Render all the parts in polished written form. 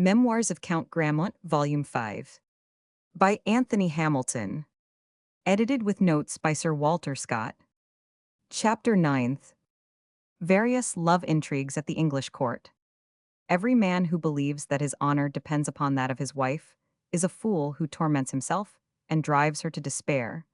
Memoirs of Count Grammont, Volume 5. By Anthony Hamilton. Edited with notes by Sir Walter Scott. Chapter 9th. Various love intrigues at the English court. Every man who believes that his honor depends upon that of his wife is a fool who torments himself and drives her to despair.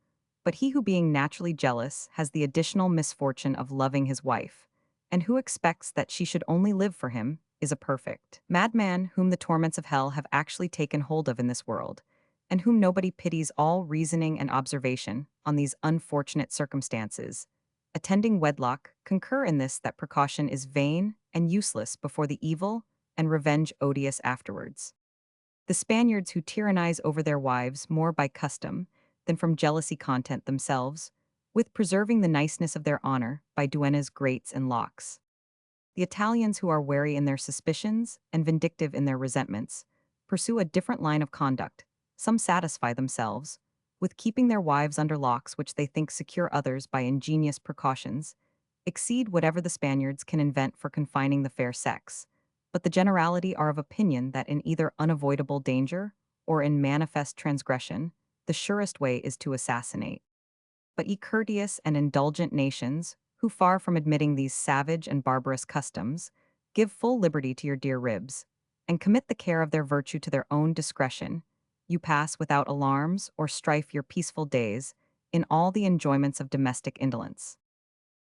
But he who, being naturally jealous, has the additional misfortune of loving his wife, and who expects that she should only live for him, is a perfect madman whom the torments of hell have actually taken hold of in this world, and whom nobody pities. All reasoning and observation on these unfortunate circumstances attending wedlock concur in this, that precaution is vain and useless before the evil, and revenge odious afterwards. The Spaniards, who tyrannize over their wives more by custom than from jealousy, content themselves with preserving the niceness of their honor by duennas, grates, and locks. The Italians, who are wary in their suspicions and vindictive in their resentments, pursue a different line of conduct. Some satisfy themselves with keeping their wives under locks which they think secure others by ingenious precautions, exceed whatever the Spaniards can invent for confining the fair sex, but the generality are of opinion that in either unavoidable danger or in manifest transgression, the surest way is to assassinate. But ye courteous and indulgent nations, who, far from admitting these savage and barbarous customs, give full liberty to your dear ribs, and commit the care of their virtue to their own discretion, you pass without alarms or strife your peaceful days in all the enjoyments of domestic indolence.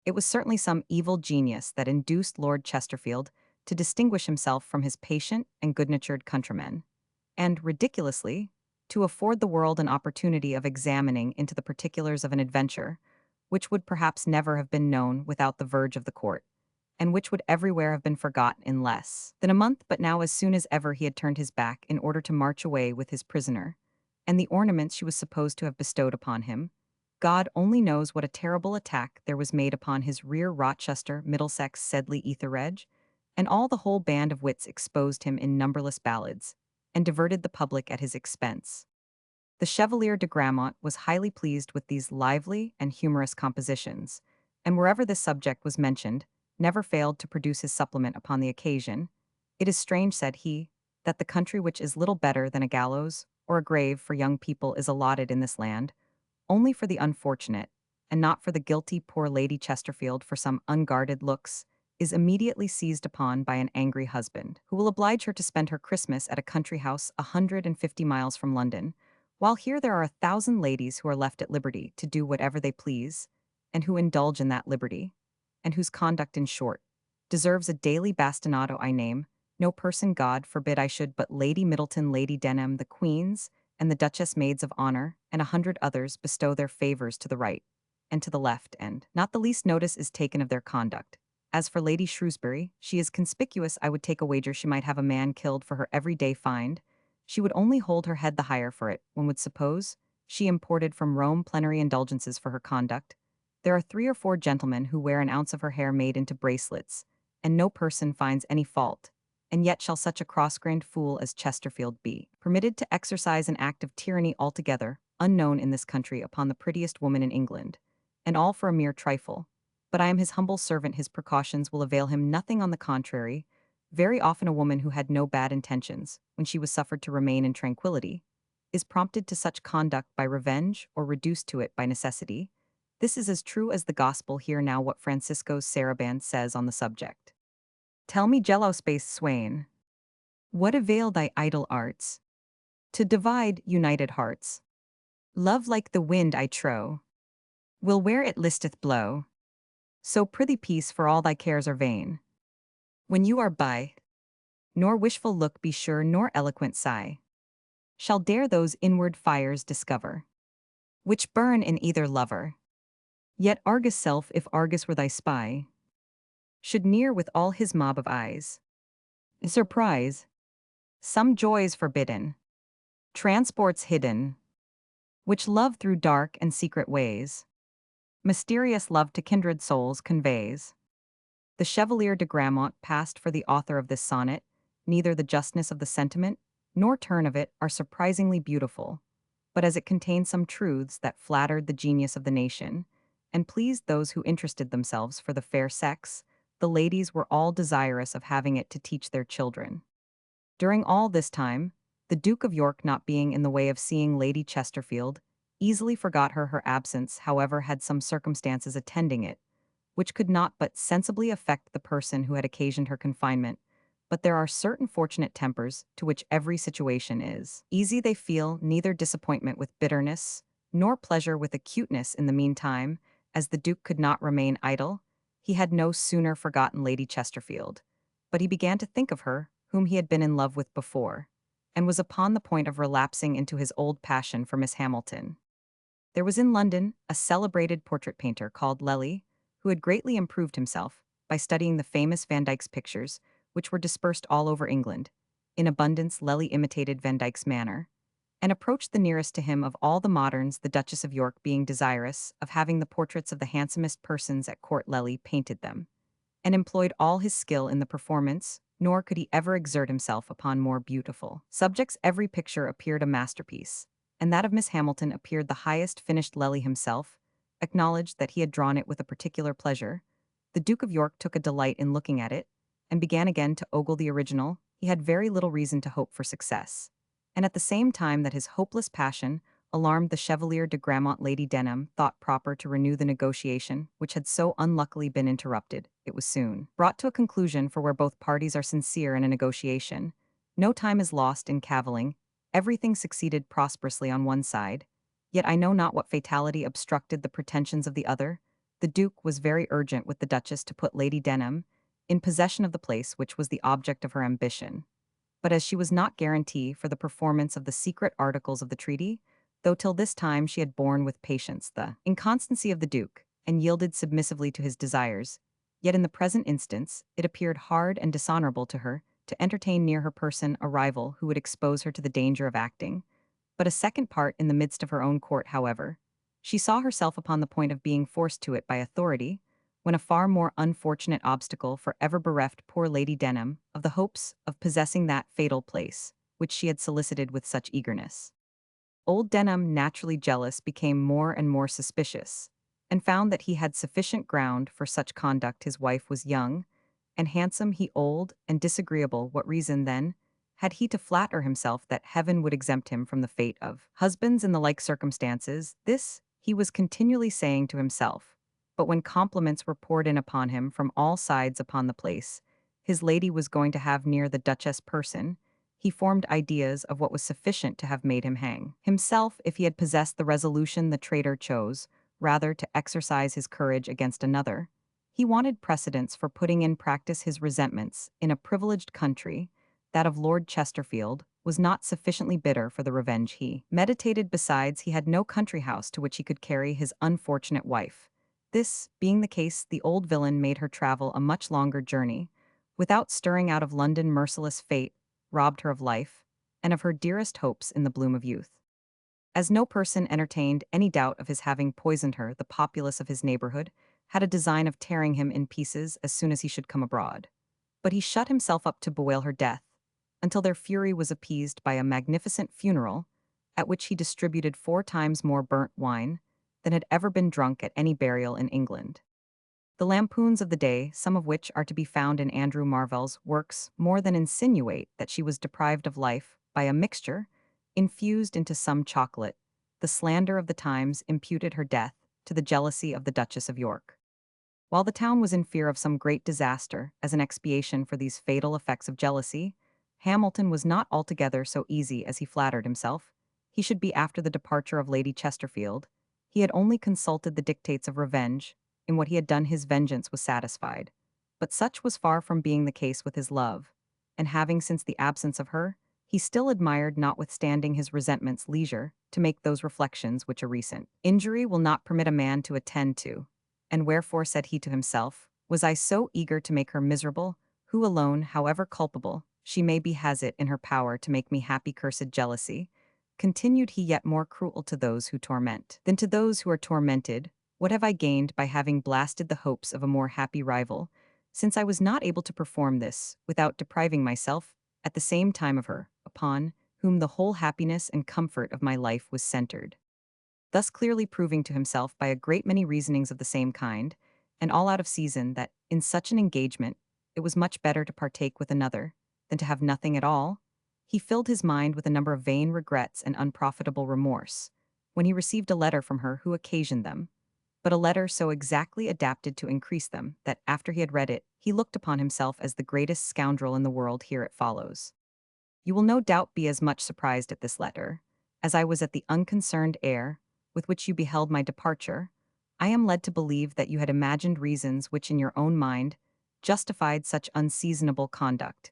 It was certainly some evil genius that induced Lord Chesterfield to distinguish himself from his patient and good-natured countrymen, and, ridiculously, to afford the world an opportunity of examining into the particulars of an adventure, which would perhaps never have been known without the verge of the court, and which would everywhere have been forgotten in less than a month. But now, as soon as ever he had turned his back in order to march away with his prisoner, and the ornaments she was supposed to have bestowed upon him, God only knows what a terrible attack there was made upon his rear. Rochester, Middlesex, Sedley, Etheredge, and all the whole band of wits exposed him in numberless ballads, and diverted the public at his expense. The Chevalier de Grammont was highly pleased with these lively and humorous compositions, and wherever this subject was mentioned, never failed to produce his supplement upon the occasion. It is strange, said he, that the country which is little better than a gallows or a grave for young people is allotted in this land only for the unfortunate, and not for the guilty. Poor Lady Chesterfield, for some unguarded looks, is immediately seized upon by an angry husband, who will oblige her to spend her Christmas at a country house 150 miles from London, while here there are 1,000 ladies who are left at liberty to do whatever they please, and who indulge in that liberty, and whose conduct, in short, deserves a daily bastinado. I name no person, God forbid I should, but Lady Middleton, Lady Denham, the Queens, and the Duchess Maids of Honor, and 100 others bestow their favors to the right and to the left, and not the least notice is taken of their conduct. As for Lady Shrewsbury, she is conspicuous. I would take a wager she might have a man killed for her every day find. She would only hold her head the higher for it. One would suppose she imported from Rome plenary indulgences for her conduct. There are 3 or 4 gentlemen who wear an ounce of her hair made into bracelets, and no person finds any fault. And yet shall such a cross-grained fool as Chesterfield be permitted to exercise an act of tyranny altogether unknown in this country upon the prettiest woman in England, and all for a mere trifle? But I am his humble servant. His precautions will avail him nothing. On the contrary, very often a woman who had no bad intentions, when she was suffered to remain in tranquillity, is prompted to such conduct by revenge or reduced to it by necessity. This is as true as the gospel. Hear now what Francisco Saraband says on the subject. Tell me, jello spaced swain, what avail thy idle arts to divide united hearts? Love like the wind, I trow, will where it listeth blow. So prithee peace, for all thy cares are vain when you are by, nor wishful look be sure, nor eloquent sigh shall dare those inward fires discover which burn in either lover. Yet Argus self, if Argus were thy spy, should near with all his mob of eyes surprise some joys forbidden, transports hidden, which love through dark and secret ways, mysterious love to kindred souls conveys. The Chevalier de Grammont passed for the author of this sonnet. Neither the justness of the sentiment nor turn of it are surprisingly beautiful, but as it contains some truths that flattered the genius of the nation, and pleased those who interested themselves for the fair sex, the ladies were all desirous of having it to teach their children. During all this time, the Duke of York, not being in the way of seeing Lady Chesterfield, easily forgot her absence, however, had some circumstances attending it, which could not but sensibly affect the person who had occasioned her confinement. But there are certain fortunate tempers to which every situation is easy. They feel neither disappointment with bitterness, nor pleasure with acuteness. In the meantime, as the Duke could not remain idle, he had no sooner forgotten Lady Chesterfield, but he began to think of her, whom he had been in love with before, and was upon the point of relapsing into his old passion for Miss Hamilton. There was in London a celebrated portrait painter called Lely, who had greatly improved himself by studying the famous Van Dyck's pictures, which were dispersed all over England. In abundance, Lely imitated Van Dyck's manner, and approached the nearest to him of all the moderns, the Duchess of York being desirous of having the portraits of the handsomest persons at court. Lely painted them, and employed all his skill in the performance, nor could he ever exert himself upon more beautiful subjects. Every picture appeared a masterpiece, and that of Miss Hamilton appeared the highest finished. Lely himself acknowledged that he had drawn it with a particular pleasure. The Duke of York took a delight in looking at it, and began again to ogle the original. He had very little reason to hope for success, and at the same time that his hopeless passion alarmed the Chevalier de Grammont, Lady Denham thought proper to renew the negotiation, which had so unluckily been interrupted. It was soon brought to a conclusion, for where both parties are sincere in a negotiation, no time is lost in cavilling. Everything succeeded prosperously on one side, yet I know not what fatality obstructed the pretensions of the other. The Duke was very urgent with the Duchess to put Lady Denham in possession of the place which was the object of her ambition. But as she was not guarantee for the performance of the secret articles of the treaty, though till this time she had borne with patience the inconstancy of the Duke, and yielded submissively to his desires, yet in the present instance it appeared hard and dishonorable to her to entertain near her person a rival who would expose her to the danger of acting but a second part in the midst of her own court. However, she saw herself upon the point of being forced to it by authority, when a far more unfortunate obstacle for ever bereft poor Lady Denham of the hopes of possessing that fatal place, which she had solicited with such eagerness. Old Denham, naturally jealous, became more and more suspicious, and found that he had sufficient ground for such conduct. His wife was young and handsome, he old and disagreeable. What reason, then, had he to flatter himself that heaven would exempt him from the fate of husbands in the like circumstances? This he was continually saying to himself. But when compliments were poured in upon him from all sides upon the place his lady was going to have near the Duchess' person, he formed ideas of what was sufficient to have made him hang himself if he had possessed the resolution the traitor chose rather to exercise his courage against another. He wanted precedents for putting in practice his resentments in a privileged country. That of Lord Chesterfield was not sufficiently bitter for the revenge he meditated. Besides, he had no country house to which he could carry his unfortunate wife. This being the case, the old villain made her travel a much longer journey, without stirring out of London. Merciless fate robbed her of life, and of her dearest hopes in the bloom of youth. As no person entertained any doubt of his having poisoned her, the populace of his neighborhood had a design of tearing him in pieces as soon as he should come abroad. But he shut himself up to bewail her death, until their fury was appeased by a magnificent funeral, at which he distributed 4 times more burnt wine than had ever been drunk at any burial in England. The lampoons of the day, some of which are to be found in Andrew Marvell's works, more than insinuate that she was deprived of life by a mixture infused into some chocolate. The slander of the Times imputed her death to the jealousy of the Duchess of York. While the town was in fear of some great disaster as an expiation for these fatal effects of jealousy, Hamilton was not altogether so easy as he flattered himself he should be after the departure of Lady Chesterfield. He had only consulted the dictates of revenge. In what he had done his vengeance was satisfied, but such was far from being the case with his love, and having since the absence of her, he still admired, notwithstanding his resentments, leisure to make those reflections which a recent injury will not permit a man to attend to. And wherefore, said he to himself, was I so eager to make her miserable, who alone, however culpable, she may be, has it in her power to make me happy? Cursed jealousy, continued he, yet more cruel to those who torment than to those who are tormented. What have I gained by having blasted the hopes of a more happy rival, since I was not able to perform this without depriving myself at the same time of her, upon whom the whole happiness and comfort of my life was centered? Thus clearly proving to himself by a great many reasonings of the same kind, and all out of season, that in such an engagement it was much better to partake with another than to have nothing at all. He filled his mind with a number of vain regrets and unprofitable remorse, when he received a letter from her who occasioned them, but a letter so exactly adapted to increase them that after he had read it, he looked upon himself as the greatest scoundrel in the world. Here it follows. You will no doubt be as much surprised at this letter as I was at the unconcerned air with which you beheld my departure. I am led to believe that you had imagined reasons which in your own mind justified such unseasonable conduct.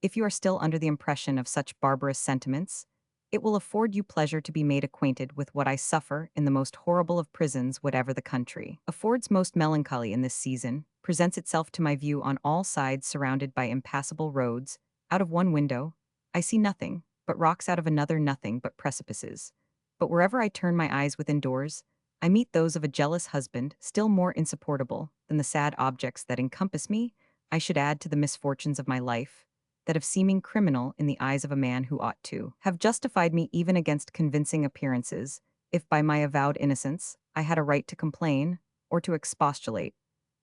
If you are still under the impression of such barbarous sentiments, it will afford you pleasure to be made acquainted with what I suffer in the most horrible of prisons, whatever the country affords most melancholy in this season, presents itself to my view on all sides surrounded by impassable roads. Out of one window, I see nothing but rocks, out of another nothing but precipices. But wherever I turn my eyes within doors, I meet those of a jealous husband, still more insupportable than the sad objects that encompass me. I should add to the misfortunes of my life that of seeming criminal in the eyes of a man who ought to have justified me even against convincing appearances, if by my avowed innocence I had a right to complain or to expostulate.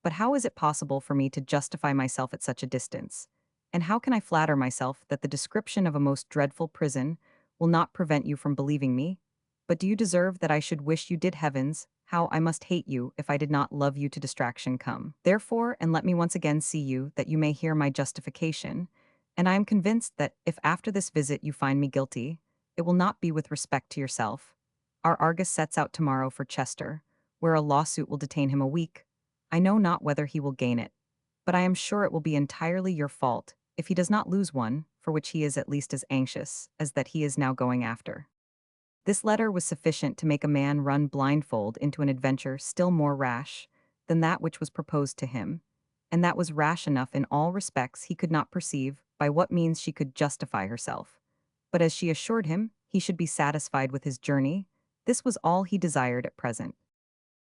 But how is it possible for me to justify myself at such a distance? And how can I flatter myself that the description of a most dreadful prison will not prevent you from believing me? But do you deserve that I should wish you did? Heavens, how I must hate you if I did not love you to distraction. Come, therefore, and let me once again see you, that you may hear my justification. And I am convinced that if after this visit you find me guilty, it will not be with respect to yourself. Our Argus sets out tomorrow for Chester, where a lawsuit will detain him a week. I know not whether he will gain it, but I am sure it will be entirely your fault if he does not lose one, for which he is at least as anxious as that he is now going after. This letter was sufficient to make a man run blindfold into an adventure still more rash than that which was proposed to him, and that was rash enough in all respects. He could not perceive by what means she could justify herself. But as she assured him he should be satisfied with his journey, this was all he desired at present.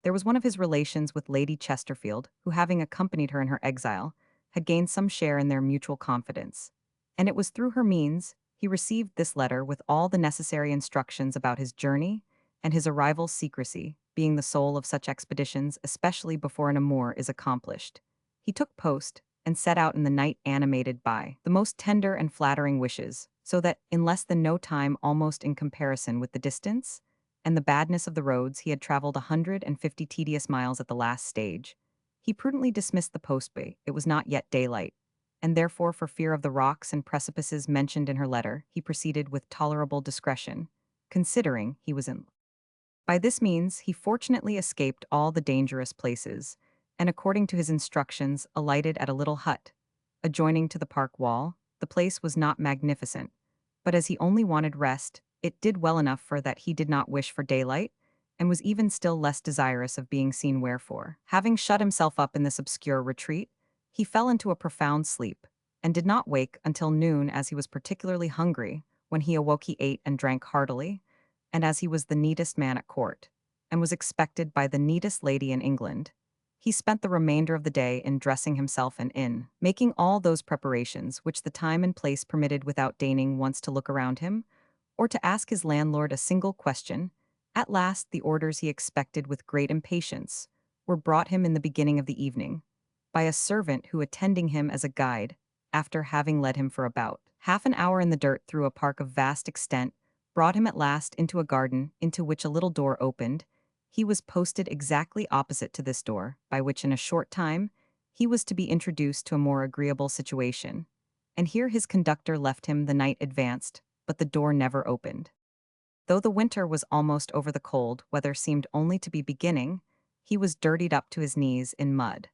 There was one of his relations with Lady Chesterfield, who, having accompanied her in her exile, had gained some share in their mutual confidence, and it was through her means he received this letter with all the necessary instructions about his journey and his arrival's secrecy, being the soul of such expeditions, especially before an amour is accomplished. He took post and set out in the night, animated by the most tender and flattering wishes, so that in less than no time, almost in comparison with the distance and the badness of the roads, he had traveled 150 tedious miles at the last stage. He prudently dismissed the postboy. It was not yet daylight, and therefore, for fear of the rocks and precipices mentioned in her letter, he proceeded with tolerable discretion, considering he was in. By this means, he fortunately escaped all the dangerous places, and according to his instructions, alighted at a little hut, adjoining to the park wall. The place was not magnificent, but as he only wanted rest, it did well enough for that he did not wish for daylight, and was even still less desirous of being seen. Wherefore, having shut himself up in this obscure retreat, he fell into a profound sleep, and did not wake until noon. As he was particularly hungry, when he awoke he ate and drank heartily, and as he was the neatest man at court, and was expected by the neatest lady in England, he spent the remainder of the day in dressing himself and in making all those preparations which the time and place permitted, without deigning once to look around him, or to ask his landlord a single question. At last, the orders he expected with great impatience were brought him in the beginning of the evening, by a servant who, attending him as a guide, after having led him for about half an hour in the dirt through a park of vast extent, brought him at last into a garden, into which a little door opened. He was posted exactly opposite to this door, by which in a short time he was to be introduced to a more agreeable situation. And here his conductor left him. The night advanced, but the door never opened. Though the winter was almost over, the cold weather seemed only to be beginning. He was dirtied up to his knees in mud,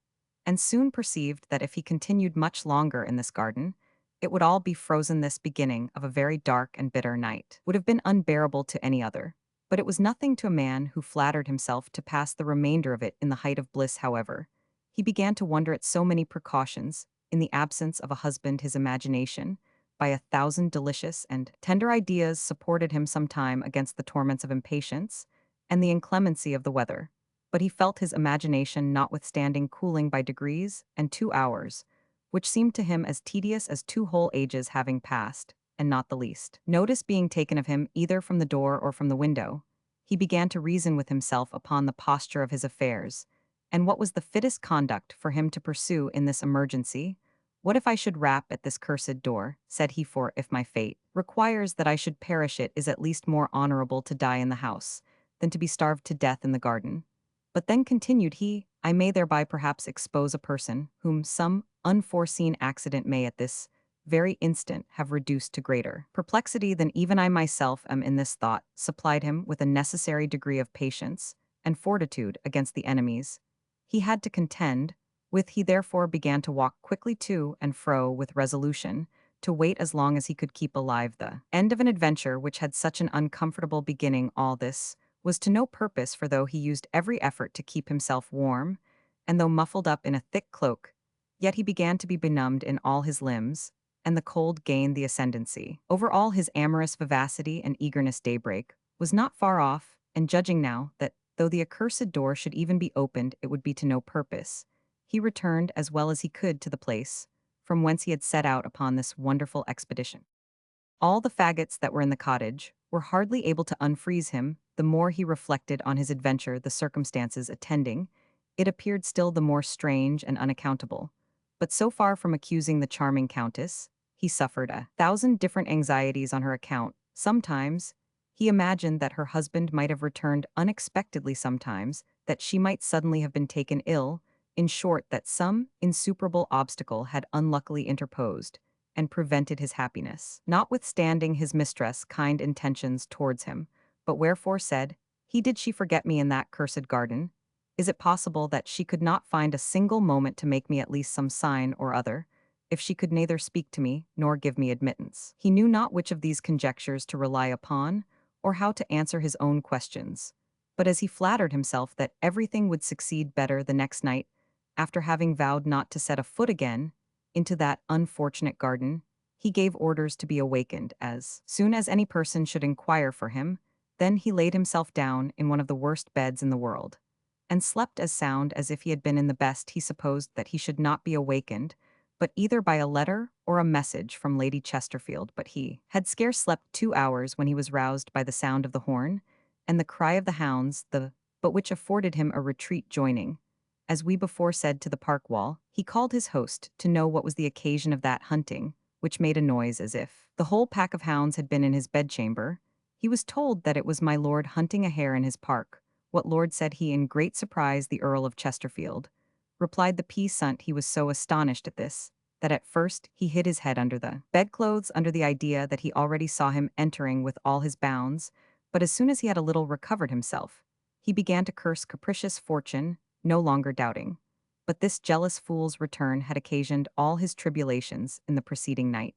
and soon perceived that if he continued much longer in this garden, it would all be frozen. This beginning of a very dark and bitter night would have been unbearable to any other, but it was nothing to a man who flattered himself to pass the remainder of it in the height of bliss. However, he began to wonder at so many precautions. In the absence of a husband, his imagination, by 1,000 delicious and tender ideas, supported him some time against the torments of impatience and the inclemency of the weather. But he felt his imagination notwithstanding cooling by degrees, and 2 hours, which seemed to him as tedious as 2 whole ages, having passed, and not the least notice being taken of him either from the door or from the window, he began to reason with himself upon the posture of his affairs, and what was the fittest conduct for him to pursue in this emergency. What if I should rap at this cursed door, said he, for if my fate requires that I should perish. It is at least more honorable to die in the house than to be starved to death in the garden. But then continued he, I may thereby perhaps expose a person whom some unforeseen accident may at this very instant have reduced to greater perplexity than even I myself am in this thought, supplied him with a necessary degree of patience and fortitude against the enemies he had to contend with. He therefore began to walk quickly to and fro with resolution, to wait as long as he could keep alive. The end of an adventure which had such an uncomfortable beginning, all this was to no purpose, for though he used every effort to keep himself warm, and though muffled up in a thick cloak, yet he began to be benumbed in all his limbs, and the cold gained the ascendancy. Over all his amorous vivacity and eagerness daybreak was not far off, and judging now that, though the accursed door should even be opened, it would be to no purpose, he returned as well as he could to the place from whence he had set out upon this wonderful expedition. All the faggots that were in the cottage were hardly able to unfreeze him. The more he reflected on his adventure, the circumstances attending it appeared still the more strange and unaccountable. But so far from accusing the charming countess, he suffered 1,000 different anxieties on her account. Sometimes he imagined that her husband might have returned unexpectedly, sometimes that she might suddenly have been taken ill, in short, that some insuperable obstacle had unluckily interposed and prevented his happiness. Notwithstanding his mistress' kind intentions towards him, but wherefore said he, did she forget me in that cursed garden? Is it possible that she could not find a single moment to make me at least some sign or other, if she could neither speak to me nor give me admittance? He knew not which of these conjectures to rely upon, or how to answer his own questions. But as he flattered himself that everything would succeed better the next night, after having vowed not to set a foot again into that unfortunate garden, he gave orders to be awakened as soon as any person should inquire for him. Then he laid himself down in one of the worst beds in the world, and slept as sound as if he had been in the best. He supposed that he should not be awakened, but either by a letter or a message from Lady Chesterfield. But he had scarce slept 2 hours when he was roused by the sound of the horn, and the cry of the hounds, but which afforded him a retreat joining, as we before said, to the park wall. He called his host to know what was the occasion of that hunting, which made a noise as if the whole pack of hounds had been in his bedchamber. He was told that it was my lord hunting a hare in his park. What lord? Said he in great surprise. The Earl of Chesterfield, replied the peasant. He was so astonished at this, that at first he hid his head under the bedclothes, under the idea that he already saw him entering with all his bounds, but as soon as he had a little recovered himself, he began to curse capricious fortune, no longer doubting but this jealous fool's return had occasioned all his tribulations in the preceding night.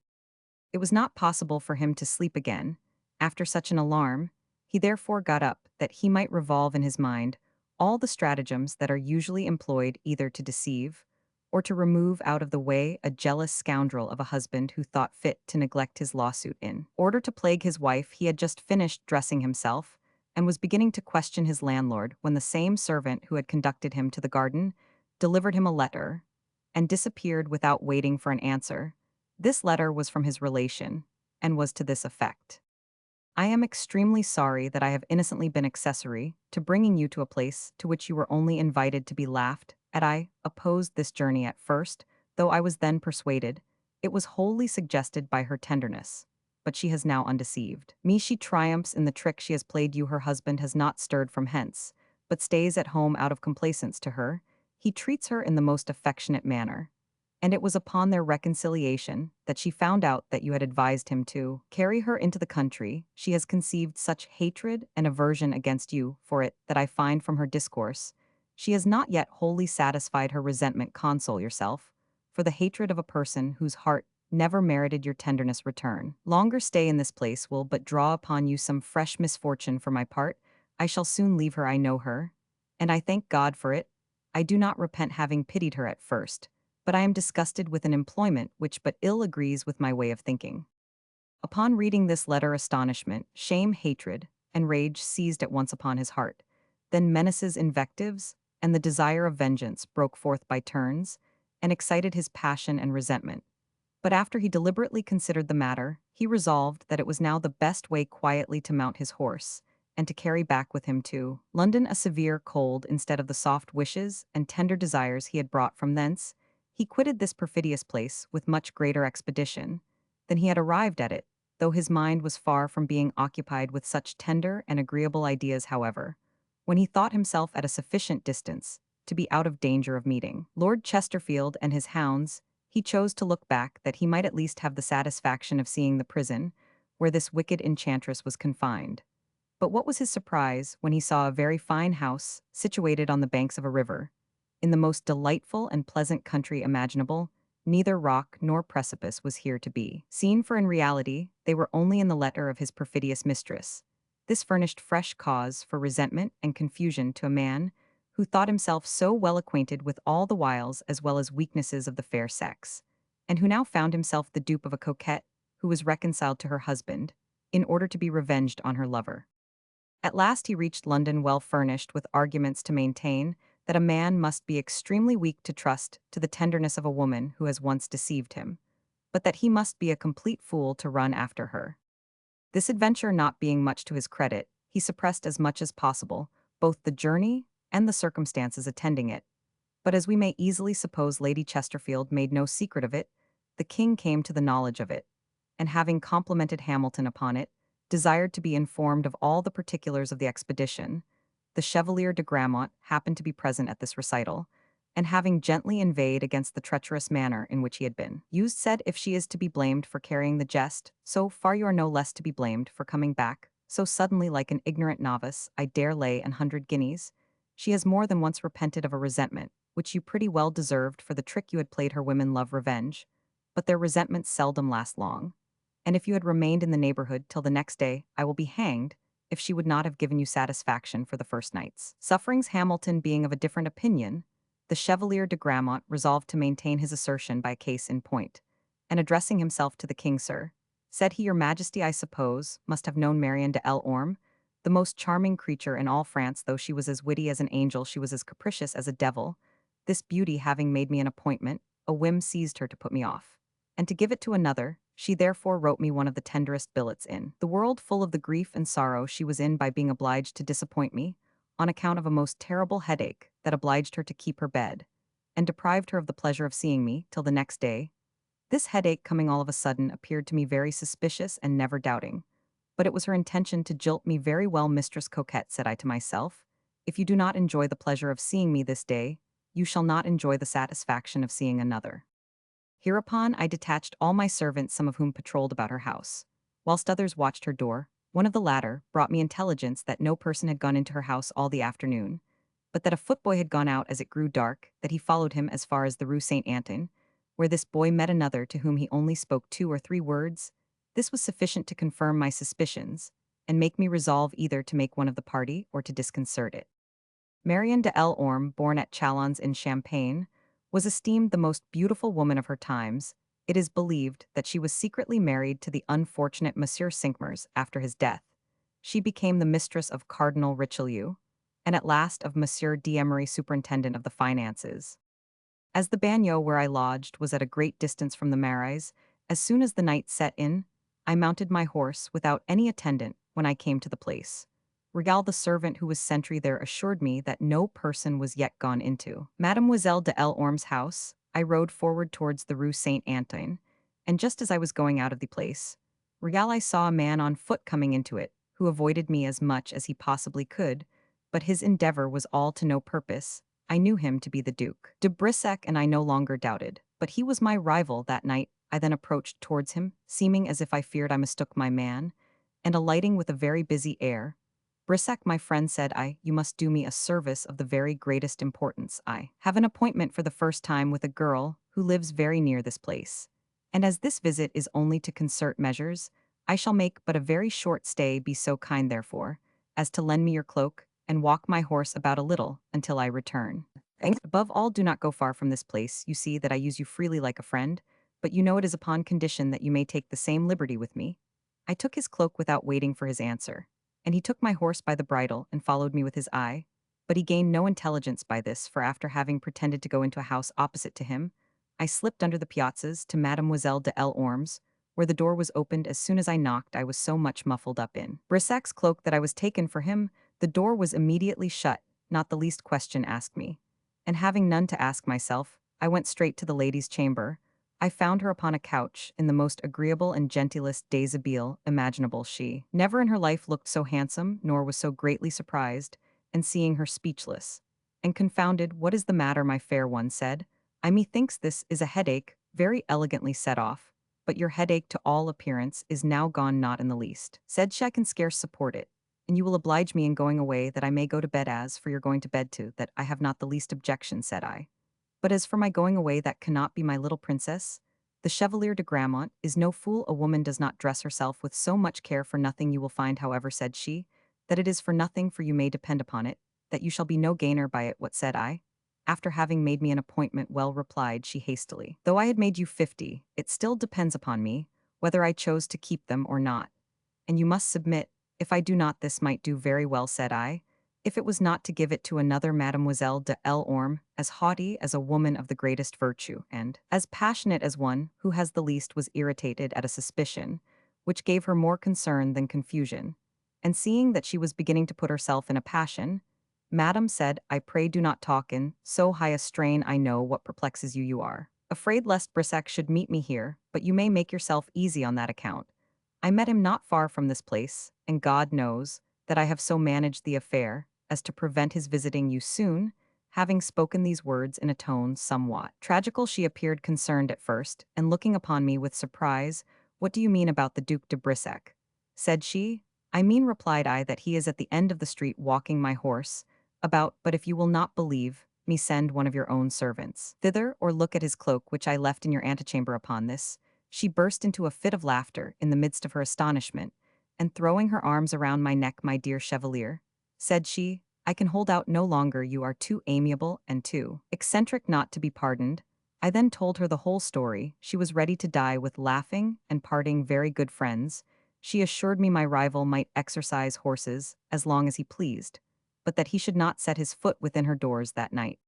It was not possible for him to sleep again after such an alarm. He therefore got up, that he might revolve in his mind all the stratagems that are usually employed either to deceive or to remove out of the way a jealous scoundrel of a husband who thought fit to neglect his lawsuit. In order to plague his wife, he had just finished dressing himself and was beginning to question his landlord, when the same servant who had conducted him to the garden delivered him a letter and disappeared without waiting for an answer. This letter was from his relation, and was to this effect: I am extremely sorry that I have innocently been accessory to bringing you to a place to which you were only invited to be laughed at. I opposed this journey at first, though I was then persuaded it was wholly suggested by her tenderness. But she has now undeceived me. She triumphs in the trick she has played you. Her husband has not stirred from hence, but stays at home out of complaisance to her. He treats her in the most affectionate manner, and it was upon their reconciliation that she found out that you had advised him to carry her into the country. She has conceived such hatred and aversion against you for it that I find from her discourse she has not yet wholly satisfied her resentment. Console yourself, for the hatred of a person whose heart never merited your tenderness return. Longer stay in this place will but draw upon you some fresh misfortune. For my part, I shall soon leave her. I know her, and I thank God for it. I do not repent having pitied her at first, but I am disgusted with an employment which but ill agrees with my way of thinking. Upon reading this letter, astonishment, shame, hatred, and rage seized at once upon his heart. Then menaces, invectives, and the desire of vengeance broke forth by turns, and excited his passion and resentment. But after he deliberately considered the matter, he resolved that it was now the best way quietly to mount his horse, and to carry back with him to London a severe cold instead of the soft wishes and tender desires he had brought from thence. He quitted this perfidious place with much greater expedition than he had arrived at it, though his mind was far from being occupied with such tender and agreeable ideas. However, when he thought himself at a sufficient distance to be out of danger of meeting Lord Chesterfield and his hounds, he chose to look back that he might at least have the satisfaction of seeing the prison where this wicked enchantress was confined. But what was his surprise when he saw a very fine house situated on the banks of a river, in the most delightful and pleasant country imaginable. Neither rock nor precipice was here to be seen, for in reality they were only in the letter of his perfidious mistress. This furnished fresh cause for resentment and confusion to a man who thought himself so well acquainted with all the wiles as well as weaknesses of the fair sex, and who now found himself the dupe of a coquette who was reconciled to her husband in order to be revenged on her lover. At last he reached London well furnished with arguments to maintain that a man must be extremely weak to trust to the tenderness of a woman who has once deceived him, but that he must be a complete fool to run after her. This adventure not being much to his credit, he suppressed as much as possible both the journey and the circumstances attending it. But as we may easily suppose, Lady Chesterfield made no secret of it. The king came to the knowledge of it, and having complimented Hamilton upon it, desired to be informed of all the particulars of the expedition. The Chevalier de Grammont happened to be present at this recital, and having gently inveighed against the treacherous manner in which he had been used, said, "If she is to be blamed for carrying the jest, so far you are no less to be blamed for coming back so suddenly like an ignorant novice. I dare lay 100 guineas. She has more than once repented of a resentment, which you pretty well deserved for the trick you had played her. Women love revenge, but their resentments seldom last long. And if you had remained in the neighborhood till the next day, I will be hanged if she would not have given you satisfaction for the first night's sufferings." Hamilton being of a different opinion, the Chevalier de Grammont resolved to maintain his assertion by case in point, and addressing himself to the king, "Sir," said he, "your majesty, I suppose, must have known Marion de l'Orme, the most charming creature in all France. Though she was as witty as an angel, she was as capricious as a devil. This beauty having made me an appointment, a whim seized her to put me off, and to give it to another. She therefore wrote me one of the tenderest billets in the world, full of the grief and sorrow she was in by being obliged to disappoint me, on account of a most terrible headache that obliged her to keep her bed, and deprived her of the pleasure of seeing me till the next day. This headache coming all of a sudden appeared to me very suspicious, and never doubting but it was her intention to jilt me. Very well, Mistress Coquette, said I to myself, if you do not enjoy the pleasure of seeing me this day, you shall not enjoy the satisfaction of seeing another." Hereupon I detached all my servants, some of whom patrolled about her house, whilst others watched her door. One of the latter brought me intelligence that no person had gone into her house all the afternoon, but that a footboy had gone out as it grew dark, that he followed him as far as the Rue Saint Antoine, where this boy met another to whom he only spoke 2 or 3 words. This was sufficient to confirm my suspicions, and make me resolve either to make one of the party or to disconcert it. Marion de l'Orme, born at Chalons in Champagne, was esteemed the most beautiful woman of her times. It is believed that she was secretly married to the unfortunate Monsieur Cinquemars after his death. She became the mistress of Cardinal Richelieu, and at last of Monsieur d'Emery, superintendent of the finances. As the bagnio where I lodged was at a great distance from the Marais, as soon as the night set in, I mounted my horse without any attendant. When I came to the place, Regal, the servant who was sentry there, assured me that no person was yet gone into Mademoiselle de l'Orme's house. I rode forward towards the Rue Saint Antoine, and just as I was going out of the place, Regal, I saw a man on foot coming into it, who avoided me as much as he possibly could, but his endeavor was all to no purpose. I knew him to be the Duke de Brissac, and I no longer doubted, but he was my rival that night. I then approached towards him, seeming as if I feared I mistook my man, and alighting with a very busy air, "Brissac, my friend," said I, "you must do me a service of the very greatest importance. I have an appointment for the first time with a girl who lives very near this place, and as this visit is only to concert measures, I shall make but a very short stay. Be so kind, therefore, as to lend me your cloak, and walk my horse about a little until I return. Thanks. Above all, do not go far from this place. You see that I use you freely like a friend, but you know it is upon condition that you may take the same liberty with me." I took his cloak without waiting for his answer, and he took my horse by the bridle and followed me with his eye, but he gained no intelligence by this, for after having pretended to go into a house opposite to him, I slipped under the piazzas to Mademoiselle de l'Orme's, where the door was opened as soon as I knocked. I was so much muffled up in Brissac's cloak that I was taken for him. The door was immediately shut, not the least question asked me, and having none to ask myself, I went straight to the lady's chamber, I found her upon a couch in the most agreeable and gentlest deshabille imaginable. She never in her life looked so handsome, nor was so greatly surprised, and seeing her speechless and confounded. What is the matter, my fair one? Said I. Methinks this is a headache, very elegantly set off, but your headache to all appearance is now gone, not in the least. Said she, I can scarce support it, and you will oblige me in going away, that I may go to bed. As for your going to bed too, that I have not the least objection, said I. But as for my going away, that cannot be, my little princess. The Chevalier de Grammont is no fool. A woman does not dress herself with so much care for nothing. You will find, however, said she, that it is for nothing, for you may depend upon it, that you shall be no gainer by it. What, said I? After having made me an appointment, well, replied she hastily. Though I had made you 50, it still depends upon me, whether I chose to keep them or not. And you must submit. If I do not, this might do very well, said I, if it was not to give it to another. Mademoiselle de L'Orme, as haughty as a woman of the greatest virtue, and as passionate as one who has the least, was irritated at a suspicion, which gave her more concern than confusion. And seeing that she was beginning to put herself in a passion, Madame said, I pray do not talk in so high a strain. I know what perplexes you. You are afraid lest Brissac should meet me here, but you may make yourself easy on that account. I met him not far from this place, and God knows that I have so managed the affair as to prevent his visiting you soon. Having spoken these words in a tone somewhat tragical, she appeared concerned at first, and looking upon me with surprise, What do you mean about the Duc de Brissac? Said she. I mean, replied I, that he is at the end of the street walking my horse about, but if you will not believe me, send one of your own servants thither, or look at his cloak which I left in your antechamber. Upon this, she burst into a fit of laughter in the midst of her astonishment, and throwing her arms around my neck, My dear Chevalier, said she, I can hold out no longer. You are too amiable and too eccentric not to be pardoned. I then told her the whole story. She was ready to die with laughing, and parting very good friends, she assured me my rival might exercise horses as long as he pleased, but that he should not set his foot within her doors that night.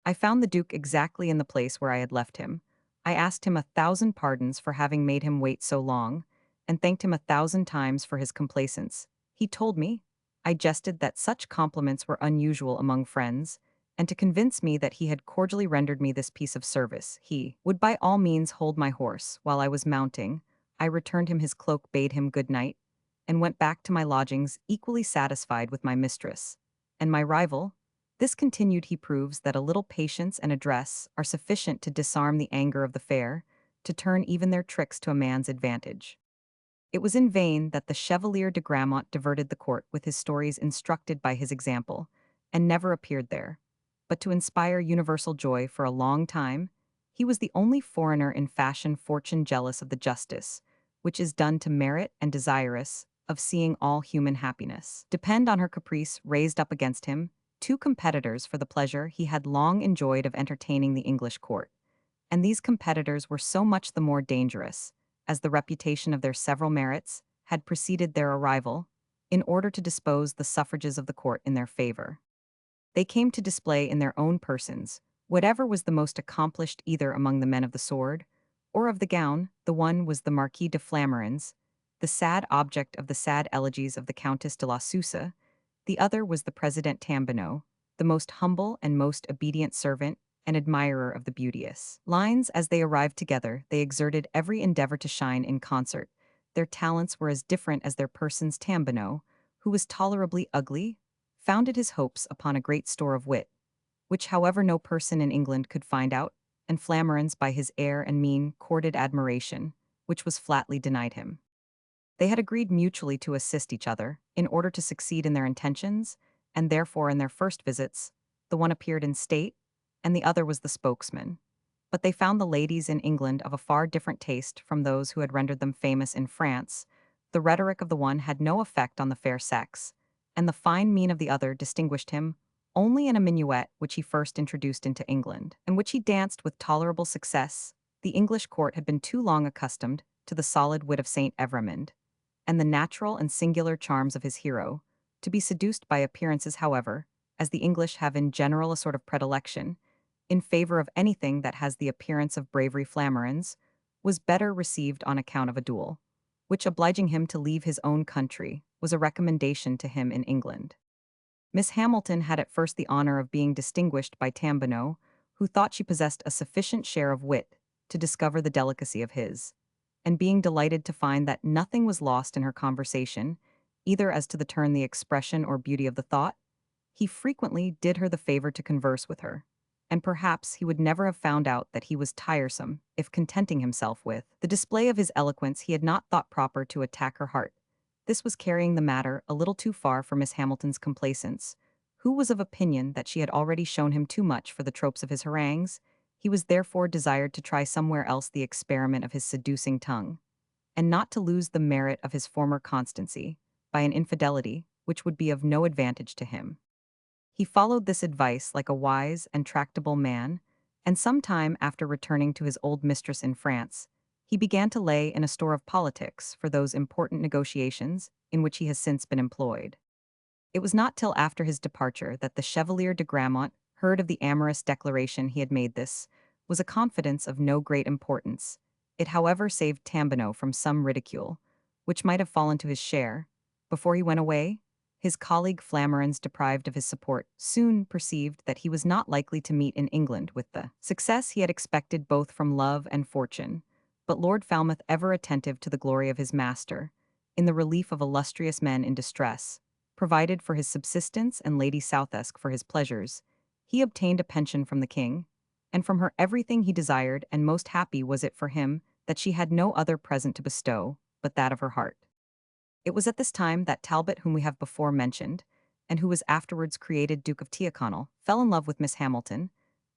I found the Duke exactly in the place where I had left him. I asked him 1,000 pardons for having made him wait so long, and thanked him 1,000 times for his complaisance. He told me, I jested, that such compliments were unusual among friends, and to convince me that he had cordially rendered me this piece of service, he would by all means hold my horse while I was mounting. I returned him his cloak, bade him good night, and went back to my lodgings equally satisfied with my mistress. And my rival, this continued, he proves that a little patience and address are sufficient to disarm the anger of the fair, to turn even their tricks to a man's advantage. It was in vain that the Chevalier de Grammont diverted the court with his stories, instructed by his example, and never appeared there. But to inspire universal joy for a long time, he was the only foreigner in fashion fortune jealous of the justice, which is done to merit, and desirous of seeing all human happiness depend on her caprice. Raised up against him two competitors for the pleasure he had long enjoyed of entertaining the English court, and these competitors were so much the more dangerous, as the reputation of their several merits had preceded their arrival, in order to dispose the suffrages of the court in their favor. They came to display in their own persons whatever was the most accomplished either among the men of the sword or of the gown. The one was the Marquis de Flamarens, the sad object of the sad elegies of the Countess de la Sousa. The other was the President Tamboneau, the most humble and most obedient servant and admirer of the beauteous lines. As they arrived together, they exerted every endeavor to shine in concert. Their talents were as different as their persons. Tamboneau, who was tolerably ugly, founded his hopes upon a great store of wit, which however no person in England could find out, and Flamarens by his air and mien courted admiration, which was flatly denied him. They had agreed mutually to assist each other, in order to succeed in their intentions, and therefore in their first visits, the one appeared in state, and the other was the spokesman. But they found the ladies in England of a far different taste from those who had rendered them famous in France. The rhetoric of the one had no effect on the fair sex, and the fine mien of the other distinguished him only in a minuet which he first introduced into England, and which he danced with tolerable success. The English court had been too long accustomed to the solid wit of Saint Evremond, and the natural and singular charms of his hero, to be seduced by appearances. However, as the English have in general a sort of predilection in favor of anything that has the appearance of bravery, Flamarens was better received on account of a duel, which, obliging him to leave his own country, was a recommendation to him in England. Miss Hamilton had at first the honor of being distinguished by Tamboneau, who thought she possessed a sufficient share of wit to discover the delicacy of his, and being delighted to find that nothing was lost in her conversation, either as to the turn the expression or beauty of the thought, he frequently did her the favor to converse with her, and perhaps he would never have found out that he was tiresome if contenting himself with the display of his eloquence he had not thought proper to attack her heart. This was carrying the matter a little too far for Miss Hamilton's complaisance, who was of opinion that she had already shown him too much for the tropes of his harangues. He was therefore desired to try somewhere else the experiment of his seducing tongue, and not to lose the merit of his former constancy by an infidelity which would be of no advantage to him. He followed this advice like a wise and tractable man, and some time after returning to his old mistress in France, he began to lay in a store of politics for those important negotiations in which he has since been employed. It was not till after his departure that the Chevalier de Grammont heard of the amorous declaration he had made. This was a confidence of no great importance. It however saved Tambonneau from some ridicule, which might have fallen to his share. Before he went away, his colleague Flamarens, deprived of his support, soon perceived that he was not likely to meet in England with the success he had expected both from love and fortune. But Lord Falmouth, ever attentive to the glory of his master, in the relief of illustrious men in distress, provided for his subsistence and Lady Southesk for his pleasures. He obtained a pension from the king, and from her everything he desired, and most happy was it for him that she had no other present to bestow but that of her heart. It was at this time that Talbot, whom we have before mentioned, and who was afterwards created Duke of Tyrconnell, fell in love with Miss Hamilton.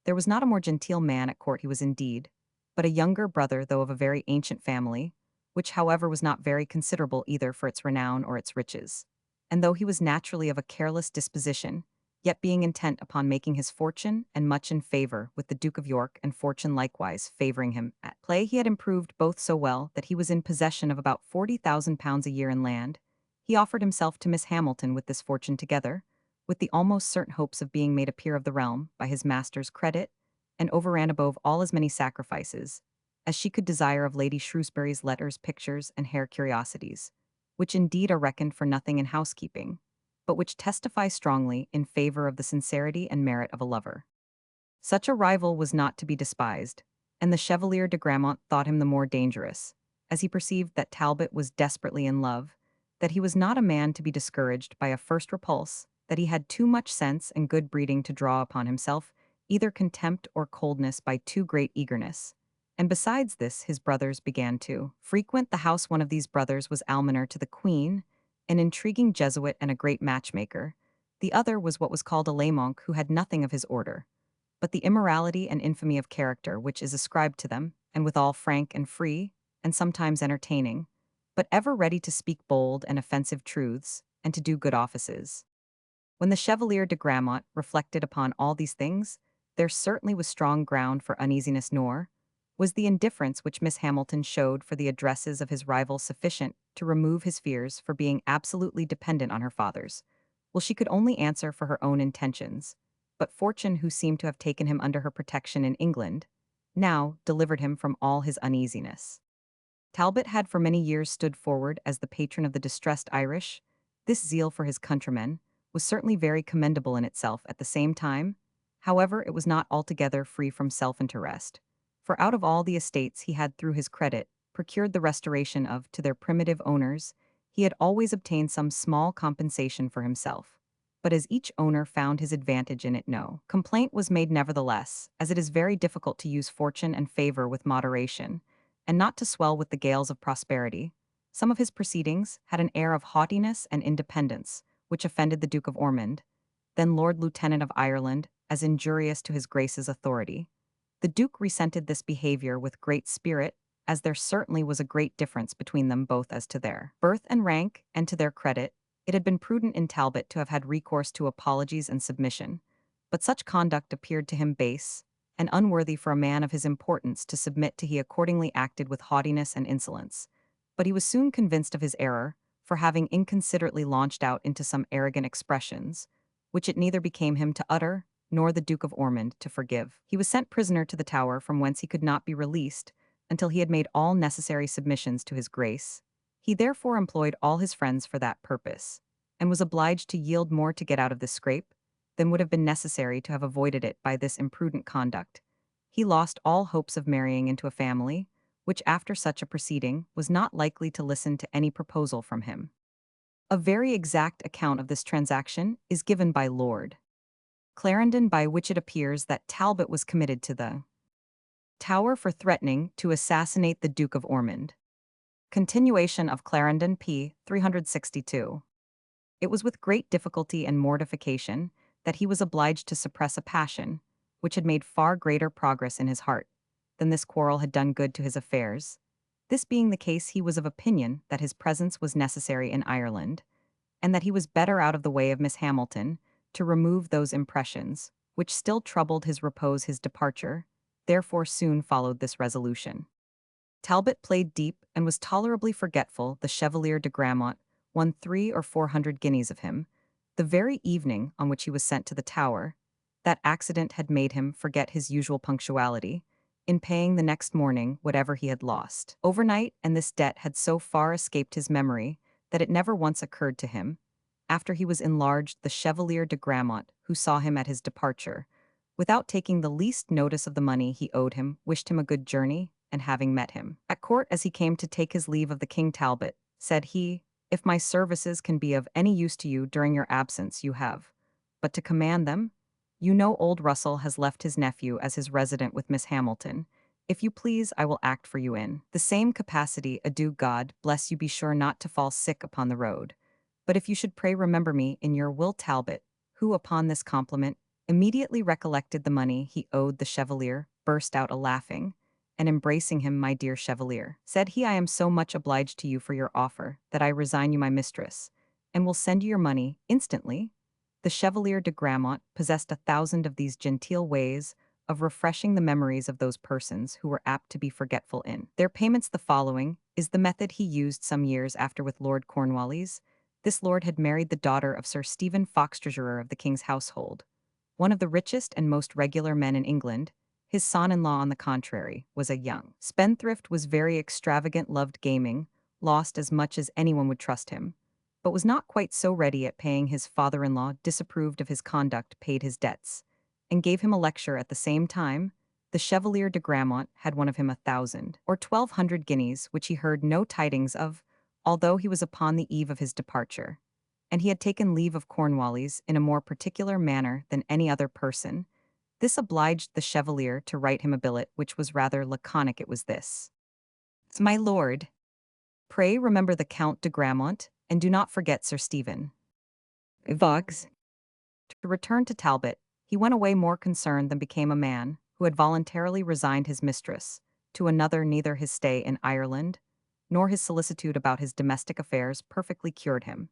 There was not a more genteel man at court, he was indeed, but a younger brother, though of a very ancient family, which however was not very considerable either for its renown or its riches. And though he was naturally of a careless disposition, yet being intent upon making his fortune, and much in favor with the Duke of York, and fortune likewise favouring him at play, he had improved both so well that he was in possession of about £40,000 a year in land. He offered himself to Miss Hamilton with this fortune together, with the almost certain hopes of being made a peer of the realm by his master's credit, and overran above all as many sacrifices as she could desire of Lady Shrewsbury's letters, pictures, and hair curiosities, which indeed are reckoned for nothing in housekeeping, but which testify strongly in favor of the sincerity and merit of a lover. Such a rival was not to be despised, and the Chevalier de Grammont thought him the more dangerous, as he perceived that Talbot was desperately in love, that he was not a man to be discouraged by a first repulse, that he had too much sense and good breeding to draw upon himself either contempt or coldness by too great eagerness. And besides this, his brothers began to frequent the house. One of these brothers was almoner to the Queen, an intriguing Jesuit and a great matchmaker. The other was what was called a lay monk, who had nothing of his order, but the immorality and infamy of character which is ascribed to them, and withal frank and free, and sometimes entertaining, but ever ready to speak bold and offensive truths, and to do good offices. When the Chevalier de Grammont reflected upon all these things, there certainly was strong ground for uneasiness, nor was the indifference which Miss Hamilton showed for the addresses of his rival sufficient to remove his fears for being absolutely dependent on her father's. Well, she could only answer for her own intentions, but fortune, who seemed to have taken him under her protection in England, now delivered him from all his uneasiness. Talbot had for many years stood forward as the patron of the distressed Irish. This zeal for his countrymen was certainly very commendable in itself. At the same time, however, it was not altogether free from self-interest, for out of all the estates he had through his credit procured the restoration of to their primitive owners, he had always obtained some small compensation for himself. But as each owner found his advantage in it, no complaint was made nevertheless, as it is very difficult to use fortune and favor with moderation, and not to swell with the gales of prosperity. Some of his proceedings had an air of haughtiness and independence, which offended the Duke of Ormond, then Lord Lieutenant of Ireland, as injurious to his Grace's authority. The Duke resented this behavior with great spirit, as there certainly was a great difference between them both as to their birth and rank, and to their credit. It had been prudent in Talbot to have had recourse to apologies and submission, but such conduct appeared to him base and unworthy for a man of his importance to submit to. He accordingly acted with haughtiness and insolence, but he was soon convinced of his error, for having inconsiderately launched out into some arrogant expressions, which it neither became him to utter, nor the Duke of Ormond to forgive. He was sent prisoner to the Tower, from whence he could not be released until he had made all necessary submissions to his Grace. He therefore employed all his friends for that purpose, and was obliged to yield more to get out of this scrape than would have been necessary to have avoided it by this imprudent conduct. he lost all hopes of marrying into a family, which after such a proceeding was not likely to listen to any proposal from him. A very exact account of this transaction is given by Lord Clarendon, by which it appears that Talbot was committed to the Tower for threatening to assassinate the Duke of Ormond. Continuation of Clarendon p. 362. It was with great difficulty and mortification that he was obliged to suppress a passion, which had made far greater progress in his heart than this quarrel had done good to his affairs. This being the case, he was of opinion that his presence was necessary in Ireland, and that he was better out of the way of Miss Hamilton to remove those impressions which still troubled his repose. His departure therefore soon followed this resolution. Talbot played deep and was tolerably forgetful. The Chevalier de Grammont won 300 or 400 guineas of him the very evening on which he was sent to the Tower. That accident had made him forget his usual punctuality in paying the next morning whatever he had lost overnight, and this debt had so far escaped his memory that it never once occurred to him. After he was enlarged, the Chevalier de Grammont, who saw him at his departure, without taking the least notice of the money he owed him, wished him a good journey, and having met him at court as he came to take his leave of the King, Talbot, said he, "If my services can be of any use to you during your absence, you have but to command them. You know old Russell has left his nephew as his resident with Miss Hamilton. If you please, I will act for you in the same capacity. Adieu, God bless you. Be sure not to fall sick upon the road. But if you should pray remember me in your will." Talbot, who upon this compliment immediately recollected the money he owed the Chevalier, burst out a-laughing, and embracing him, "My dear Chevalier," said he, "I am so much obliged to you for your offer that I resign you my mistress, and will send you your money instantly." The Chevalier de Grammont possessed 1,000 of these genteel ways of refreshing the memories of those persons who were apt to be forgetful in their payments. The following is the method he used some years after with Lord Cornwallis. This lord had married the daughter of Sir Stephen Fox, treasurer of the king's household, one of the richest and most regular men in England. His son-in-law, on the contrary, was a young spendthrift, was very extravagant, loved gaming, lost as much as anyone would trust him, but was not quite so ready at paying. His father-in-law disapproved of his conduct, paid his debts, and gave him a lecture at the same time. The Chevalier de Grammont had one of him 1,000 or 1,200 guineas, which he heard no tidings of, although he was upon the eve of his departure, and he had taken leave of Cornwallis in a more particular manner than any other person. This obliged the Chevalier to write him a billet, which was rather laconic. It was this: "My lord, pray remember the Count de Grammont, and do not forget Sir Stephen Fox." To return to Talbot, he went away more concerned than became a man who had voluntarily resigned his mistress to another. Neither his stay in Ireland nor his solicitude about his domestic affairs perfectly cured him,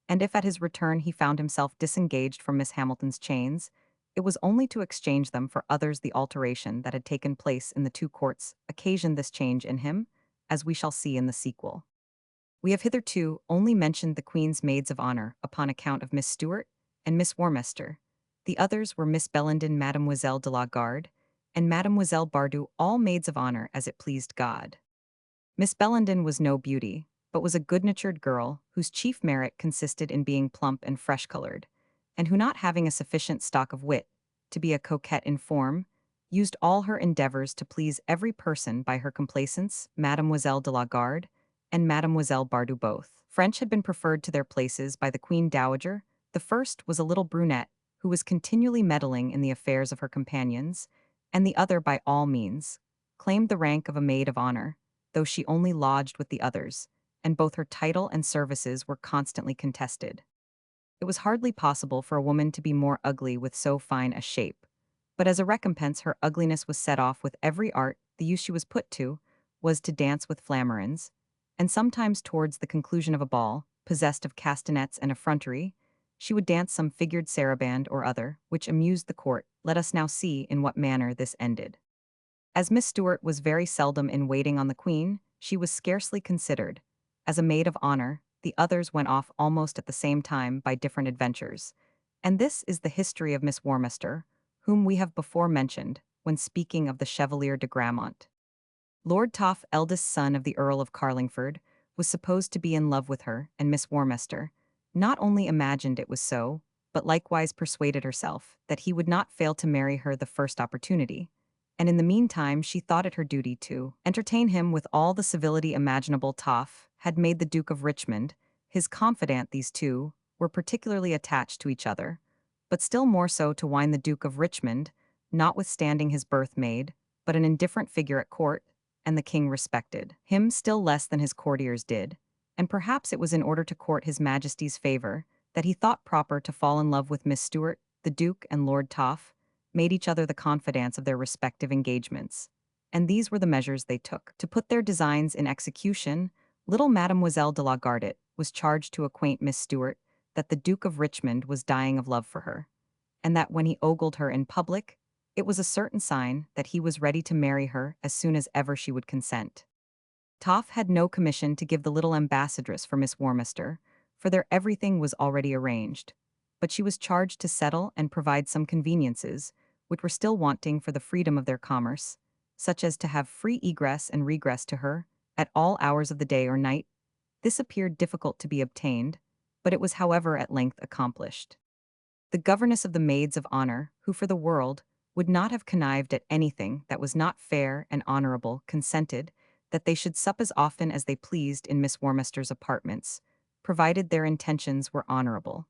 and if at his return he found himself disengaged from Miss Hamilton's chains, it was only to exchange them for others. The alteration that had taken place in the two courts occasioned this change in him, as we shall see in the sequel. We have hitherto only mentioned the Queen's maids of honor upon account of Miss Stuart and Miss Warminster. The others were Miss Bellenden, Mademoiselle de la Garde, and Mademoiselle Bardou, all maids of honor as it pleased God. Miss Bellenden was no beauty, but was a good-natured girl whose chief merit consisted in being plump and fresh-colored, and who, not having a sufficient stock of wit to be a coquette in form, used all her endeavors to please every person by her complaisance. Mademoiselle de la Garde and Mademoiselle Bardou, both French, had been preferred to their places by the Queen Dowager. The first was a little brunette who was continually meddling in the affairs of her companions, and the other, by all means, claimed the rank of a maid of honor, though she only lodged with the others, and both her title and services were constantly contested. It was hardly possible for a woman to be more ugly with so fine a shape, but as a recompense her ugliness was set off with every art. The use she was put to was to dance with flammarins, and sometimes towards the conclusion of a ball, possessed of castanets and effrontery, she would dance some figured saraband or other, which amused the court. Let us now see in what manner this ended. As Miss Stuart was very seldom in waiting on the Queen, she was scarcely considered as a maid of honor. The others went off almost at the same time by different adventures, and this is the history of Miss Warminster, whom we have before mentioned when speaking of the Chevalier de Grammont. Lord Toff, eldest son of the Earl of Carlingford, was supposed to be in love with her, and Miss Warminster not only imagined it was so, but likewise persuaded herself that he would not fail to marry her the first opportunity, and in the meantime she thought it her duty to entertain him with all the civility imaginable. Toff had made the Duke of Richmond his confidant. These two were particularly attached to each other, but still more so to Wine. The Duke of Richmond, notwithstanding his birth, made but an indifferent figure at court, and the king respected him still less than his courtiers did, and perhaps it was in order to court his majesty's favor that he thought proper to fall in love with Miss Stuart. The Duke and Lord Toff made each other the confidants of their respective engagements, and these were the measures they took. To put their designs in execution, little Mademoiselle de la Gardet was charged to acquaint Miss Stuart that the Duke of Richmond was dying of love for her, and that when he ogled her in public, it was a certain sign that he was ready to marry her as soon as ever she would consent. Toff had no commission to give the little ambassadress for Miss Warminster, for their everything was already arranged, but she was charged to settle and provide some conveniences, which were still wanting for the freedom of their commerce, such as to have free egress and regress to her, at all hours of the day or night. This appeared difficult to be obtained, but it was however at length accomplished. The governess of the maids of honor, who for the world would not have connived at anything that was not fair and honorable, consented that they should sup as often as they pleased in Miss Warminster's apartments, provided their intentions were honorable.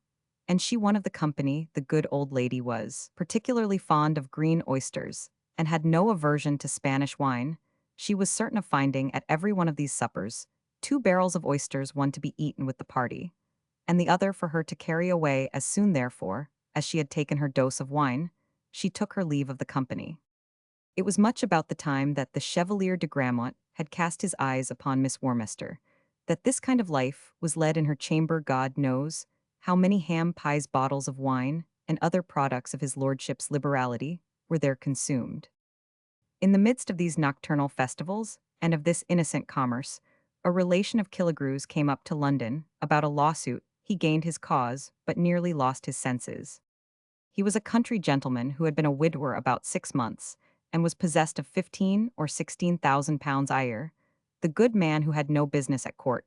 And she, one of the company, the good old lady, was particularly fond of green oysters, and had no aversion to Spanish wine. She was certain of finding at every one of these suppers 2 barrels of oysters, one to be eaten with the party, and the other for her to carry away as soon. Therefore, as she had taken her dose of wine, she took her leave of the company. It was much about the time that the Chevalier de Grammont had cast his eyes upon Miss Warminster, that this kind of life was led in her chamber. God knows how many ham pies, bottles of wine, and other products of his lordship's liberality were there consumed. In the midst of these nocturnal festivals, and of this innocent commerce, a relation of Killigrew's came up to London about a lawsuit. He gained his cause, but nearly lost his senses. He was a country gentleman who had been a widower about 6 months, and was possessed of 15 or 16,000 pounds a year. The good man, who had no business at court,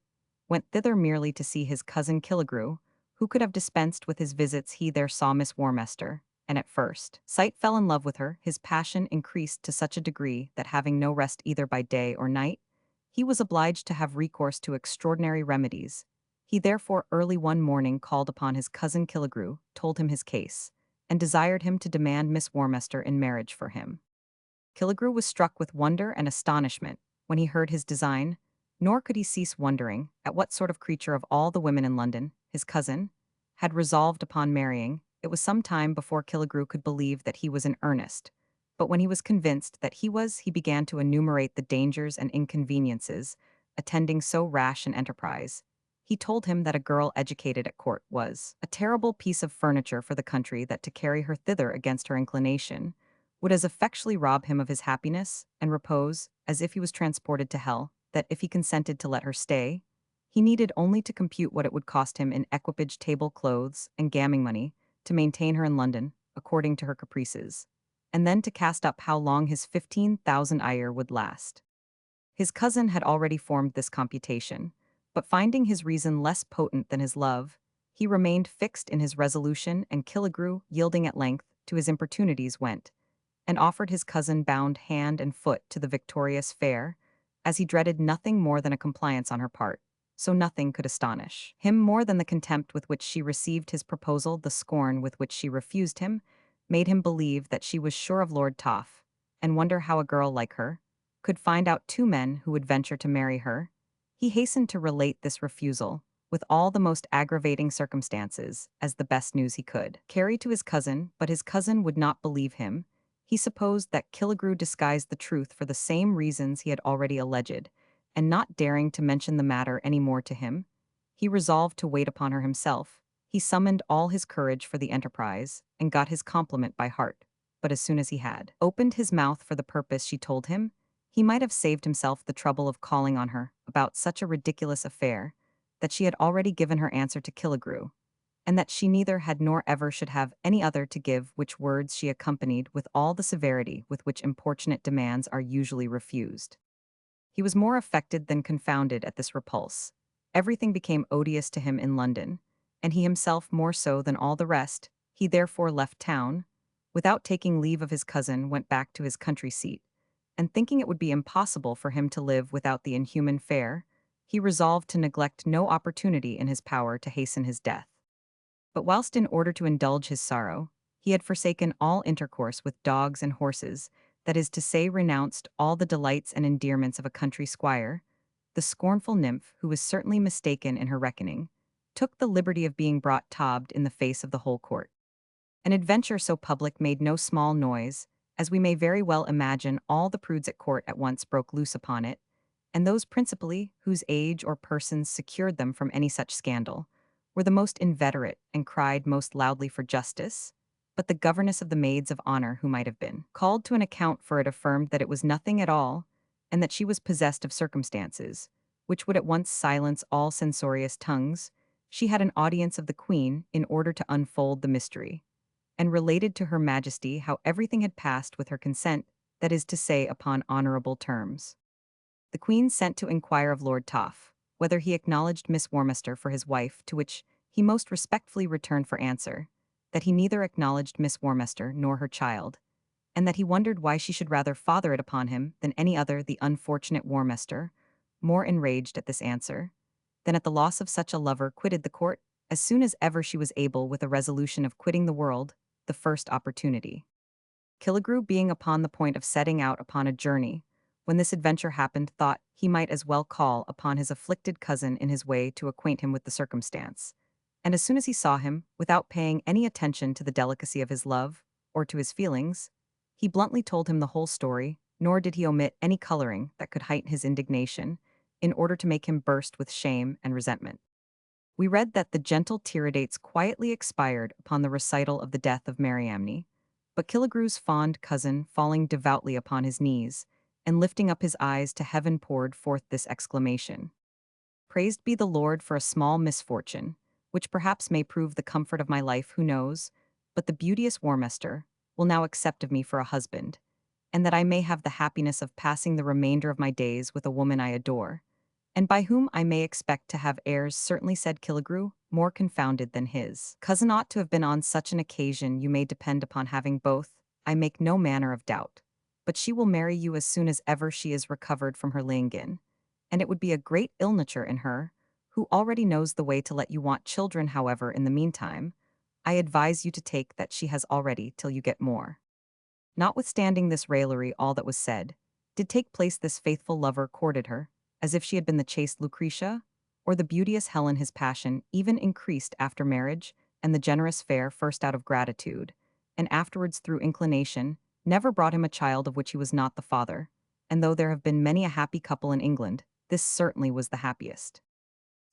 went thither merely to see his cousin Killigrew, who could have dispensed with his visits. He there saw Miss Warminster, and at first sight fell in love with her. His passion increased to such a degree that, having no rest either by day or night, he was obliged to have recourse to extraordinary remedies. He therefore early one morning called upon his cousin Killigrew, told him his case, and desired him to demand Miss Warminster in marriage for him. Killigrew was struck with wonder and astonishment when he heard his design, nor could he cease wondering at what sort of creature of all the women in London his cousin had resolved upon marrying. It was some time before Killigrew could believe that he was in earnest, but when he was convinced that he was, he began to enumerate the dangers and inconveniences attending so rash an enterprise. He told him that a girl educated at court was a terrible piece of furniture for the country, that to carry her thither against her inclination would as effectually rob him of his happiness and repose as if he was transported to hell, that if he consented to let her stay, he needed only to compute what it would cost him in equipage, table clothes, and gaming money to maintain her in London, according to her caprices, and then to cast up how long his 15,000 a year would last. His cousin had already formed this computation, but finding his reason less potent than his love, he remained fixed in his resolution, and Killigrew, yielding at length to his importunities, went and offered his cousin bound hand and foot to the victorious fair, as he dreaded nothing more than a compliance on her part. So nothing could astonish him more than the contempt with which she received his proposal. The scorn with which she refused him made him believe that she was sure of Lord Toff, and wonder how a girl like her could find out 2 men who would venture to marry her. He hastened to relate this refusal, with all the most aggravating circumstances, as the best news he could carry to his cousin, but his cousin would not believe him. He supposed that Killigrew disguised the truth for the same reasons he had already alleged, and not daring to mention the matter any more to him, he resolved to wait upon her himself. He summoned all his courage for the enterprise, and got his compliment by heart. But as soon as he had opened his mouth for the purpose she told him, he might have saved himself the trouble of calling on her about such a ridiculous affair, that she had already given her answer to Killigrew, and that she neither had nor ever should have any other to give, which words she accompanied with all the severity with which importunate demands are usually refused. He was more affected than confounded at this repulse. Everything became odious to him in London, and he himself more so than all the rest. He therefore left town, without taking leave of his cousin, went back to his country seat, and thinking it would be impossible for him to live without the inhuman fare, he resolved to neglect no opportunity in his power to hasten his death. But whilst in order to indulge his sorrow, he had forsaken all intercourse with dogs and horses, that is to say, renounced all the delights and endearments of a country squire, the scornful nymph, who was certainly mistaken in her reckoning, took the liberty of being brought tobbed in the face of the whole court. An adventure so public made no small noise, as we may very well imagine all the prudes at court at once broke loose upon it, and those principally whose age or persons secured them from any such scandal, were the most inveterate and cried most loudly for justice, but the governess of the maids of honor who might have been called to an account for it affirmed that it was nothing at all, and that she was possessed of circumstances, which would at once silence all censorious tongues. She had an audience of the queen in order to unfold the mystery, and related to her majesty how everything had passed with her consent, that is to say, upon honorable terms. The queen sent to inquire of Lord Toff, whether he acknowledged Miss Warmester for his wife, to which he most respectfully returned for answer, that he neither acknowledged Miss Warmester nor her child, and that he wondered why she should rather father it upon him than any other. The unfortunate Warmester, more enraged at this answer, than at the loss of such a lover, quitted the court, as soon as ever she was able, with a resolution of quitting the world, the first opportunity. Killigrew, being upon the point of setting out upon a journey, when this adventure happened, thought he might as well call upon his afflicted cousin in his way to acquaint him with the circumstance, and as soon as he saw him, without paying any attention to the delicacy of his love, or to his feelings, he bluntly told him the whole story, nor did he omit any coloring that could heighten his indignation, in order to make him burst with shame and resentment. We read that the gentle Tiridates quietly expired upon the recital of the death of Mariamne, but Killigrew's fond cousin, falling devoutly upon his knees, and lifting up his eyes to heaven, poured forth this exclamation: "Praised be the Lord for a small misfortune, which perhaps may prove the comfort of my life, who knows, but the beauteous Warmester will now accept of me for a husband, and that I may have the happiness of passing the remainder of my days with a woman I adore, and by whom I may expect to have heirs." Certainly, said Killigrew, more confounded than his cousin ought to have been on such an occasion. "You may depend upon having both, I make no manner of doubt. But she will marry you as soon as ever she is recovered from her languin, and it would be a great ill nature in her, who already knows the way to let you want children. However, in the meantime, I advise you to take that she has already till you get more." Notwithstanding this raillery, all that was said did take place. This faithful lover courted her, as if she had been the chaste Lucretia, or the beauteous Helen. His passion even increased after marriage, and the generous fair, first out of gratitude, and afterwards through inclination, never brought him a child of which he was not the father, and though there have been many a happy couple in England, this certainly was the happiest.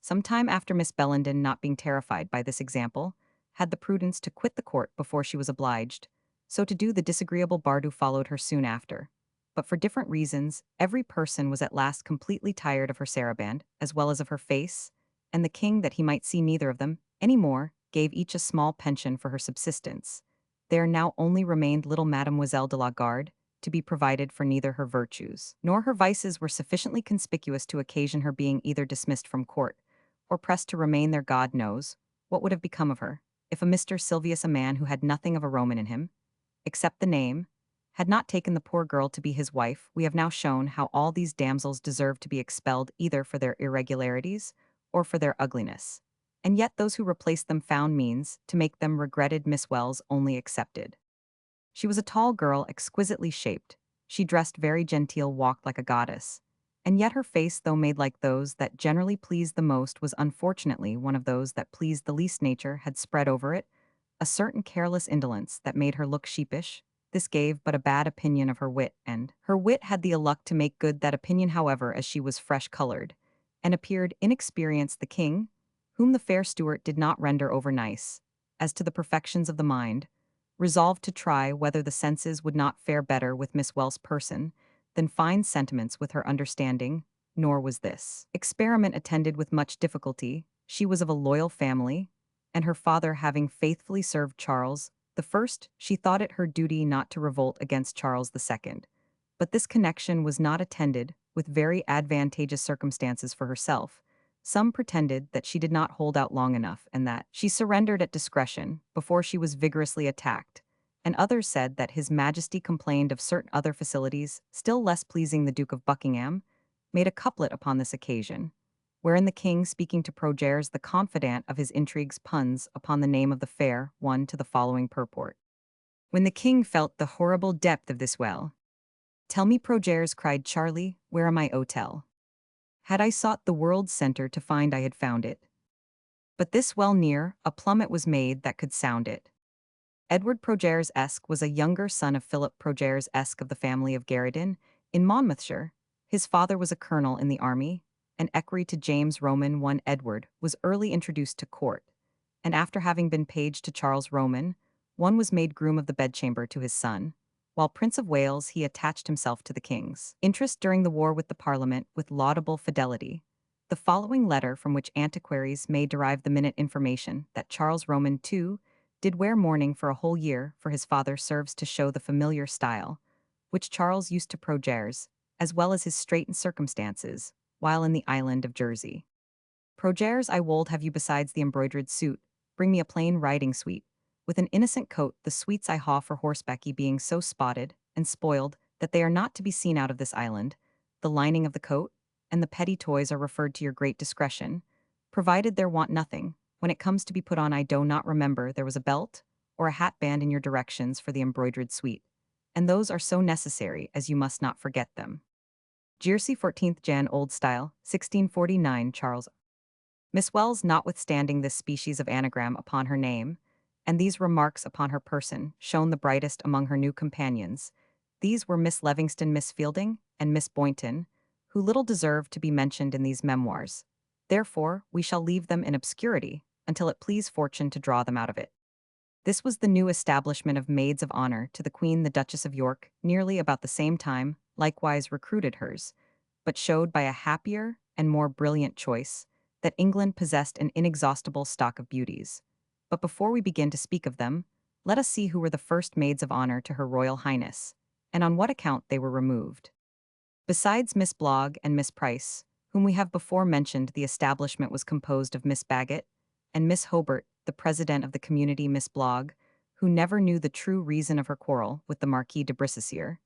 Some time after, Miss Bellenden, not being terrified by this example, had the prudence to quit the court before she was obliged, so to do. The disagreeable Bardou followed her soon after, but for different reasons. Every person was at last completely tired of her saraband, as well as of her face, and the king, that he might see neither of them any more, gave each a small pension for her subsistence. There now only remained little Mademoiselle de la Garde, to be provided for. Neither her virtues nor her vices were sufficiently conspicuous to occasion her being either dismissed from court, or pressed to remain there. God knows what would have become of her, if a Mr. Silvius, a man who had nothing of a Roman in him, except the name, had not taken the poor girl to be his wife. We have now shown how all these damsels deserved to be expelled, either for their irregularities or for their ugliness, and yet those who replaced them found means to make them regretted. Miss Wells only excepted. She was a tall girl, exquisitely shaped. She dressed very genteel, walked like a goddess, and yet her face, though made like those that generally please the most, was unfortunately one of those that pleased the least. Nature had spread over it a certain careless indolence that made her look sheepish. This gave but a bad opinion of her wit, and her wit had the luck to make good that opinion. However, as she was fresh-colored, and appeared inexperienced, the king, whom the fair Stuart did not render over nice, as to the perfections of the mind, resolved to try whether the senses would not fare better with Miss Wells' person than fine sentiments with her understanding. Nor was this experiment attended with much difficulty. She was of a loyal family, and her father having faithfully served Charles the First, she thought it her duty not to revolt against Charles the Second. But this connection was not attended with very advantageous circumstances for herself. Some pretended that she did not hold out long enough, and that she surrendered at discretion before she was vigorously attacked, and others said that His Majesty complained of certain other facilities, still less pleasing the Duke of Buckingham, made a couplet upon this occasion, wherein the king, speaking to Progers the confidant of his intrigues, puns upon the name of the fair one to the following purport. When the king felt the horrible depth of this well, "Tell me, Progers," cried Charlie, "where am I hotel? Had I sought the world's centre to find I had found it. But this well near, a plummet was made that could sound it." Edward Progers-esque was a younger son of Philip Progers-esque of the family of Garridon, in Monmouthshire. His father was a colonel in the army, and equerry to James Roman I. Edward was early introduced to court, and after having been page to Charles Roman, one was made groom of the bedchamber to his son. While Prince of Wales, he attached himself to the king's interest during the war with the Parliament with laudable fidelity. The following letter, from which antiquaries may derive the minute information that Charles Roman, too, did wear mourning for a whole year for his father, serves to show the familiar style which Charles used to Progers, as well as his straitened circumstances, while in the island of Jersey. "Progers, I wold have you besides the embroidered suit, bring me a plain riding suite, with an innocent coat, the sweets I haw for horsebacky being so spotted and spoiled that they are not to be seen out of this island. The lining of the coat and the petty toys are referred to your great discretion, provided there want nothing. When it comes to be put on, I do not remember there was a belt or a hat band in your directions for the embroidered suite, and those are so necessary as you must not forget them. Jersey, 14th Jan. Old Style, 1649. Charles." Miss Wells, notwithstanding this species of anagram upon her name, and these remarks upon her person, shone the brightest among her new companions. These were Miss Levingston, Miss Fielding, and Miss Boynton, who little deserved to be mentioned in these memoirs. Therefore, we shall leave them in obscurity, until it please fortune to draw them out of it. This was the new establishment of maids of honor to the Queen. The Duchess of York, nearly about the same time, likewise recruited hers, but showed by a happier and more brilliant choice that England possessed an inexhaustible stock of beauties. But before we begin to speak of them, let us see who were the first maids of honor to Her Royal Highness, and on what account they were removed. Besides Miss Blogg and Miss Price, whom we have before mentioned, the establishment was composed of Miss Bagot and Miss Hobart, the president of the community. Miss Blogg, who never knew the true reason of her quarrel with the Marquis de Brissessier,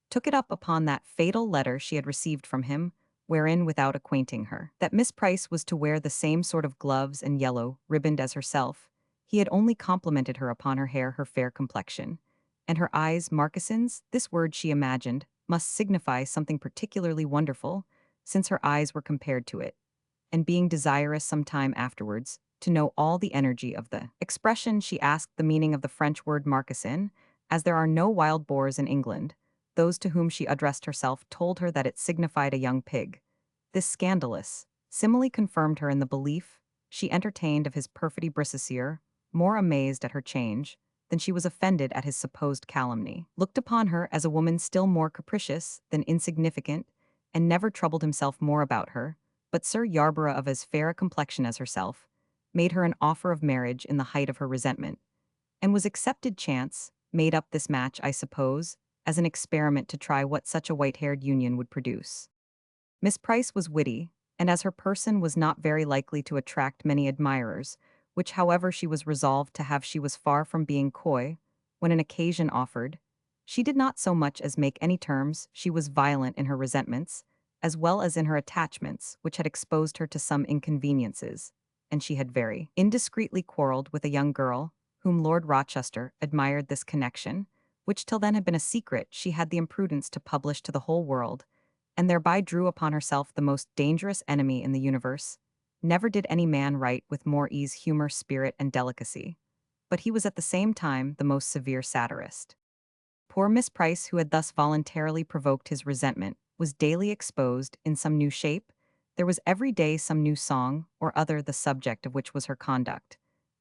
took it up upon that fatal letter she had received from him, wherein, without acquainting her that Miss Price was to wear the same sort of gloves and yellow ribband as herself, he had only complimented her upon her hair, her fair complexion, and her eyes. Moccasins, this word she imagined must signify something particularly wonderful, since her eyes were compared to it, and being desirous some time afterwards to know all the energy of the expression, she asked the meaning of the French word marcassin. As there are no wild boars in England, those to whom she addressed herself told her that it signified a young pig. This scandalous simile confirmed her in the belief she entertained of his perfidy. Brissessier, more amazed at her change than she was offended at his supposed calumny, looked upon her as a woman still more capricious than insignificant, and never troubled himself more about her. But Sir Yarborough, of as fair a complexion as herself, made her an offer of marriage in the height of her resentment, and was accepted. Chance made up this match, I suppose, as an experiment to try what such a white-haired union would produce. Miss Price was witty, and as her person was not very likely to attract many admirers, which however she was resolved to have, she was far from being coy. When an occasion offered, she did not so much as make any terms. She was violent in her resentments, as well as in her attachments, which had exposed her to some inconveniences, and she had very indiscreetly quarreled with a young girl, whom Lord Rochester admired. This connection, which till then had been a secret, she had the imprudence to publish to the whole world, and thereby drew upon herself the most dangerous enemy in the universe. Never did any man write with more ease, humor, spirit, and delicacy, but he was at the same time the most severe satirist. Poor Miss Price, who had thus voluntarily provoked his resentment, was daily exposed in some new shape. There was every day some new song or other, the subject of which was her conduct,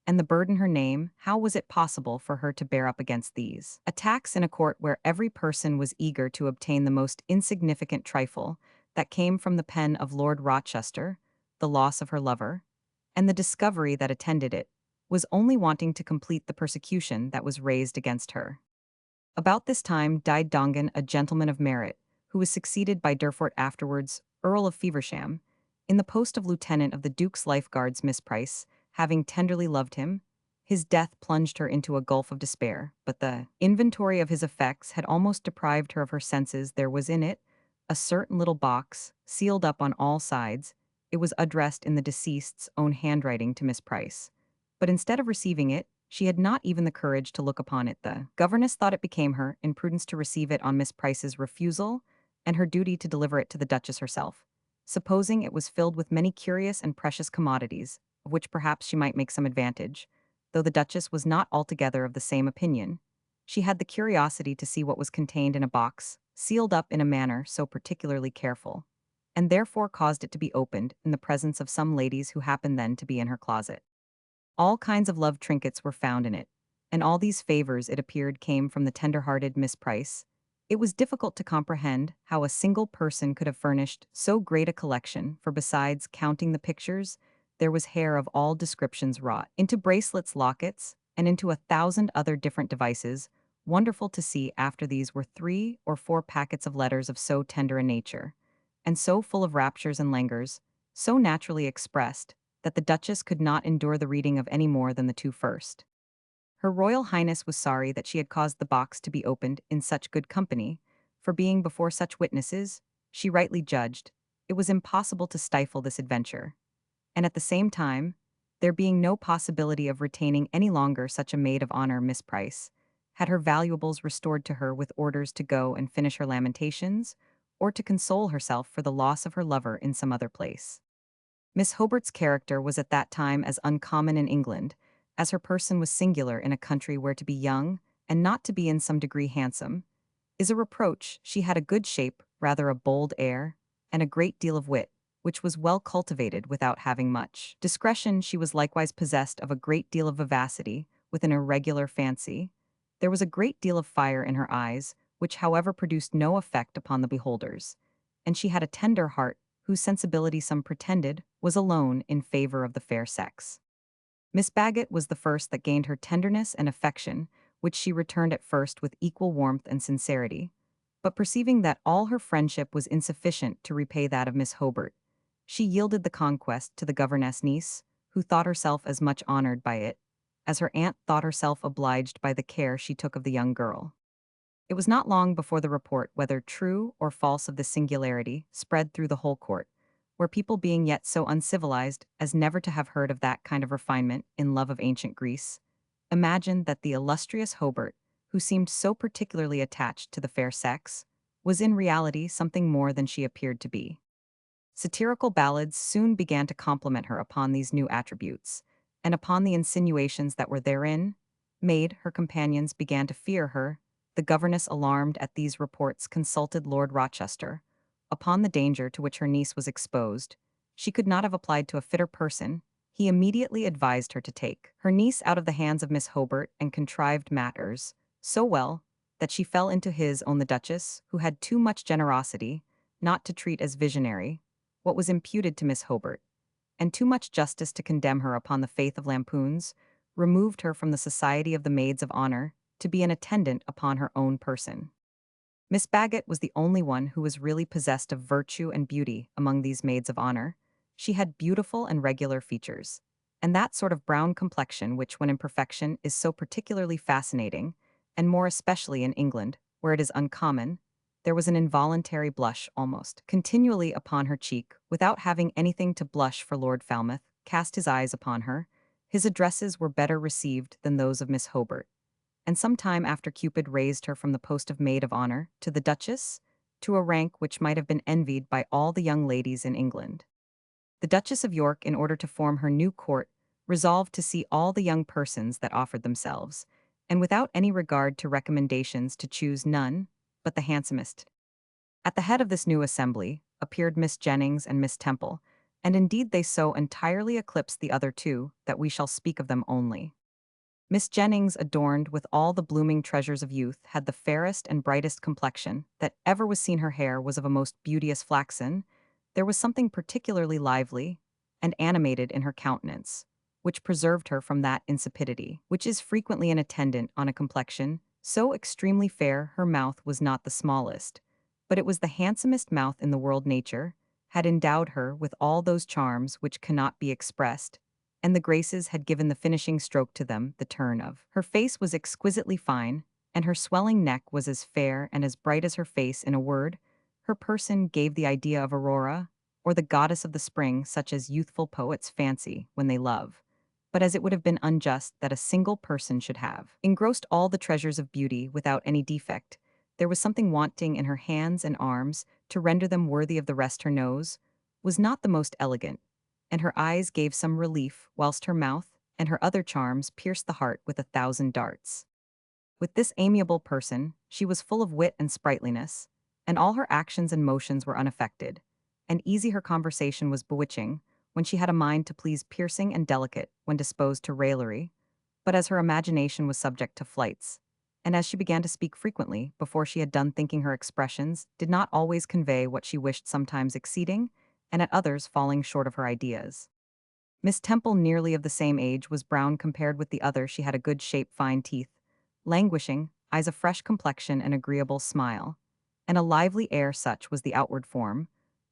and the burden her name. How was it possible for her to bear up against these attacks in a court where every person was eager to obtain the most insignificant trifle that came from the pen of Lord Rochester? The loss of her lover, and the discovery that attended it, was only wanting to complete the persecution that was raised against her. About this time died Dongan, a gentleman of merit, who was succeeded by Durfort, afterwards Earl of Feversham, in the post of lieutenant of the Duke's Life Guards. Miss Price, having tenderly loved him, His death plunged her into a gulf of despair, but the inventory of his effects had almost deprived her of her senses. There was in it a certain little box, sealed up on all sides. It was addressed in the deceased's own handwriting to Miss Price. But instead of receiving it, she had not even the courage to look upon it. The governess thought it became her, in prudence, to receive it on Miss Price's refusal, and her duty to deliver it to the Duchess herself, supposing it was filled with many curious and precious commodities, of which perhaps she might make some advantage. Though the Duchess was not altogether of the same opinion, she had the curiosity to see what was contained in a box, sealed up in a manner so particularly careful, and therefore caused it to be opened in the presence of some ladies who happened then to be in her closet. All kinds of love trinkets were found in it, and all these favors, it appeared, came from the tender-hearted Miss Price. It was difficult to comprehend how a single person could have furnished so great a collection, for besides counting the pictures, there was hair of all descriptions wrought into bracelets, lockets, and into 1,000 other different devices. Wonderful to see, after these were 3 or 4 packets of letters of so tender a nature, and so full of raptures and languors, so naturally expressed, that the Duchess could not endure the reading of any more than the 2 first. Her Royal Highness was sorry that she had caused the box to be opened in such good company, for being before such witnesses, she rightly judged, it was impossible to stifle this adventure, and at the same time, there being no possibility of retaining any longer such a maid of honor, Miss Price had her valuables restored to her with orders to go and finish her lamentations, or to console herself for the loss of her lover in some other place. Miss Hobart's character was at that time as uncommon in England, as her person was singular in a country where to be young, and not to be in some degree handsome, is a reproach. She had a good shape, rather a bold air, and a great deal of wit, which was well cultivated without having much discretion. She was likewise possessed of a great deal of vivacity, with an irregular fancy. There was a great deal of fire in her eyes, which however produced no effect upon the beholders, and she had a tender heart, whose sensibility some pretended was alone in favor of the fair sex. Miss Bagot was the first that gained her tenderness and affection, which she returned at first with equal warmth and sincerity, but perceiving that all her friendship was insufficient to repay that of Miss Hobart, she yielded the conquest to the governess niece, who thought herself as much honored by it as her aunt thought herself obliged by the care she took of the young girl. It was not long before the report, whether true or false, of this singularity spread through the whole court, where people, being yet so uncivilized as never to have heard of that kind of refinement in love of ancient Greece, imagined that the illustrious Hobart, who seemed so particularly attached to the fair sex, was in reality something more than she appeared to be. Satirical ballads soon began to compliment her upon these new attributes, and upon the insinuations that were therein made. Her companions began to fear her. The governess, alarmed at these reports, consulted Lord Rochester upon the danger to which her niece was exposed. She could not have applied to a fitter person. He immediately advised her to take her niece out of the hands of Miss Hobart, and contrived matters so well that she fell into his own. The Duchess, who had too much generosity not to treat as visionary what was imputed to Miss Hobart, and too much justice to condemn her upon the faith of lampoons, removed her from the society of the maids of honor to be an attendant upon her own person. Miss Bagot was the only one who was really possessed of virtue and beauty among these maids of honor. She had beautiful and regular features, and that sort of brown complexion which, when in perfection, is so particularly fascinating, and more especially in England, where it is uncommon. There was an involuntary blush almost continually upon her cheek. Without having anything to blush for, Lord Falmouth cast his eyes upon her. His addresses were better received than those of Miss Hobart, and some time after Cupid raised her from the post of maid of honor to the Duchess, to a rank which might have been envied by all the young ladies in England. The Duchess of York, in order to form her new court, resolved to see all the young persons that offered themselves, and without any regard to recommendations to choose none but the handsomest. At the head of this new assembly appeared Miss Jennings and Miss Temple, and indeed they so entirely eclipsed the other two that we shall speak of them only. Miss Jennings, adorned with all the blooming treasures of youth, had the fairest and brightest complexion that ever was seen. Her hair was of a most beauteous flaxen. There was something particularly lively and animated in her countenance, which preserved her from that insipidity which is frequently an attendant on a complexion so extremely fair. Her mouth was not the smallest, but it was the handsomest mouth in the world. Nature had endowed her with all those charms which cannot be expressed, and the graces had given the finishing stroke to them the turn of. Her face was exquisitely fine, and her swelling neck was as fair and as bright as her face. In a word, her person gave the idea of Aurora, or the goddess of the spring, such as youthful poets fancy when they love, but as it would have been unjust that a single person should have engrossed all the treasures of beauty without any defect. There was something wanting in her hands and arms to render them worthy of the rest. Her nose was not the most elegant, and her eyes gave some relief, whilst her mouth and her other charms pierced the heart with 1,000 darts. With this amiable person, she was full of wit and sprightliness, and all her actions and motions were unaffected, and easy her conversation was bewitching, when she had a mind to please, piercing and delicate when disposed to raillery, but as her imagination was subject to flights, and as she began to speak frequently, before she had done thinking, her expressions did not always convey what she wished, sometimes exceeding, and at others falling short of her ideas. Miss Temple, nearly of the same age, was brown compared with the other. She had a good shape, fine teeth, languishing eyes, a fresh complexion, an agreeable smile, and a lively air. Such was the outward form,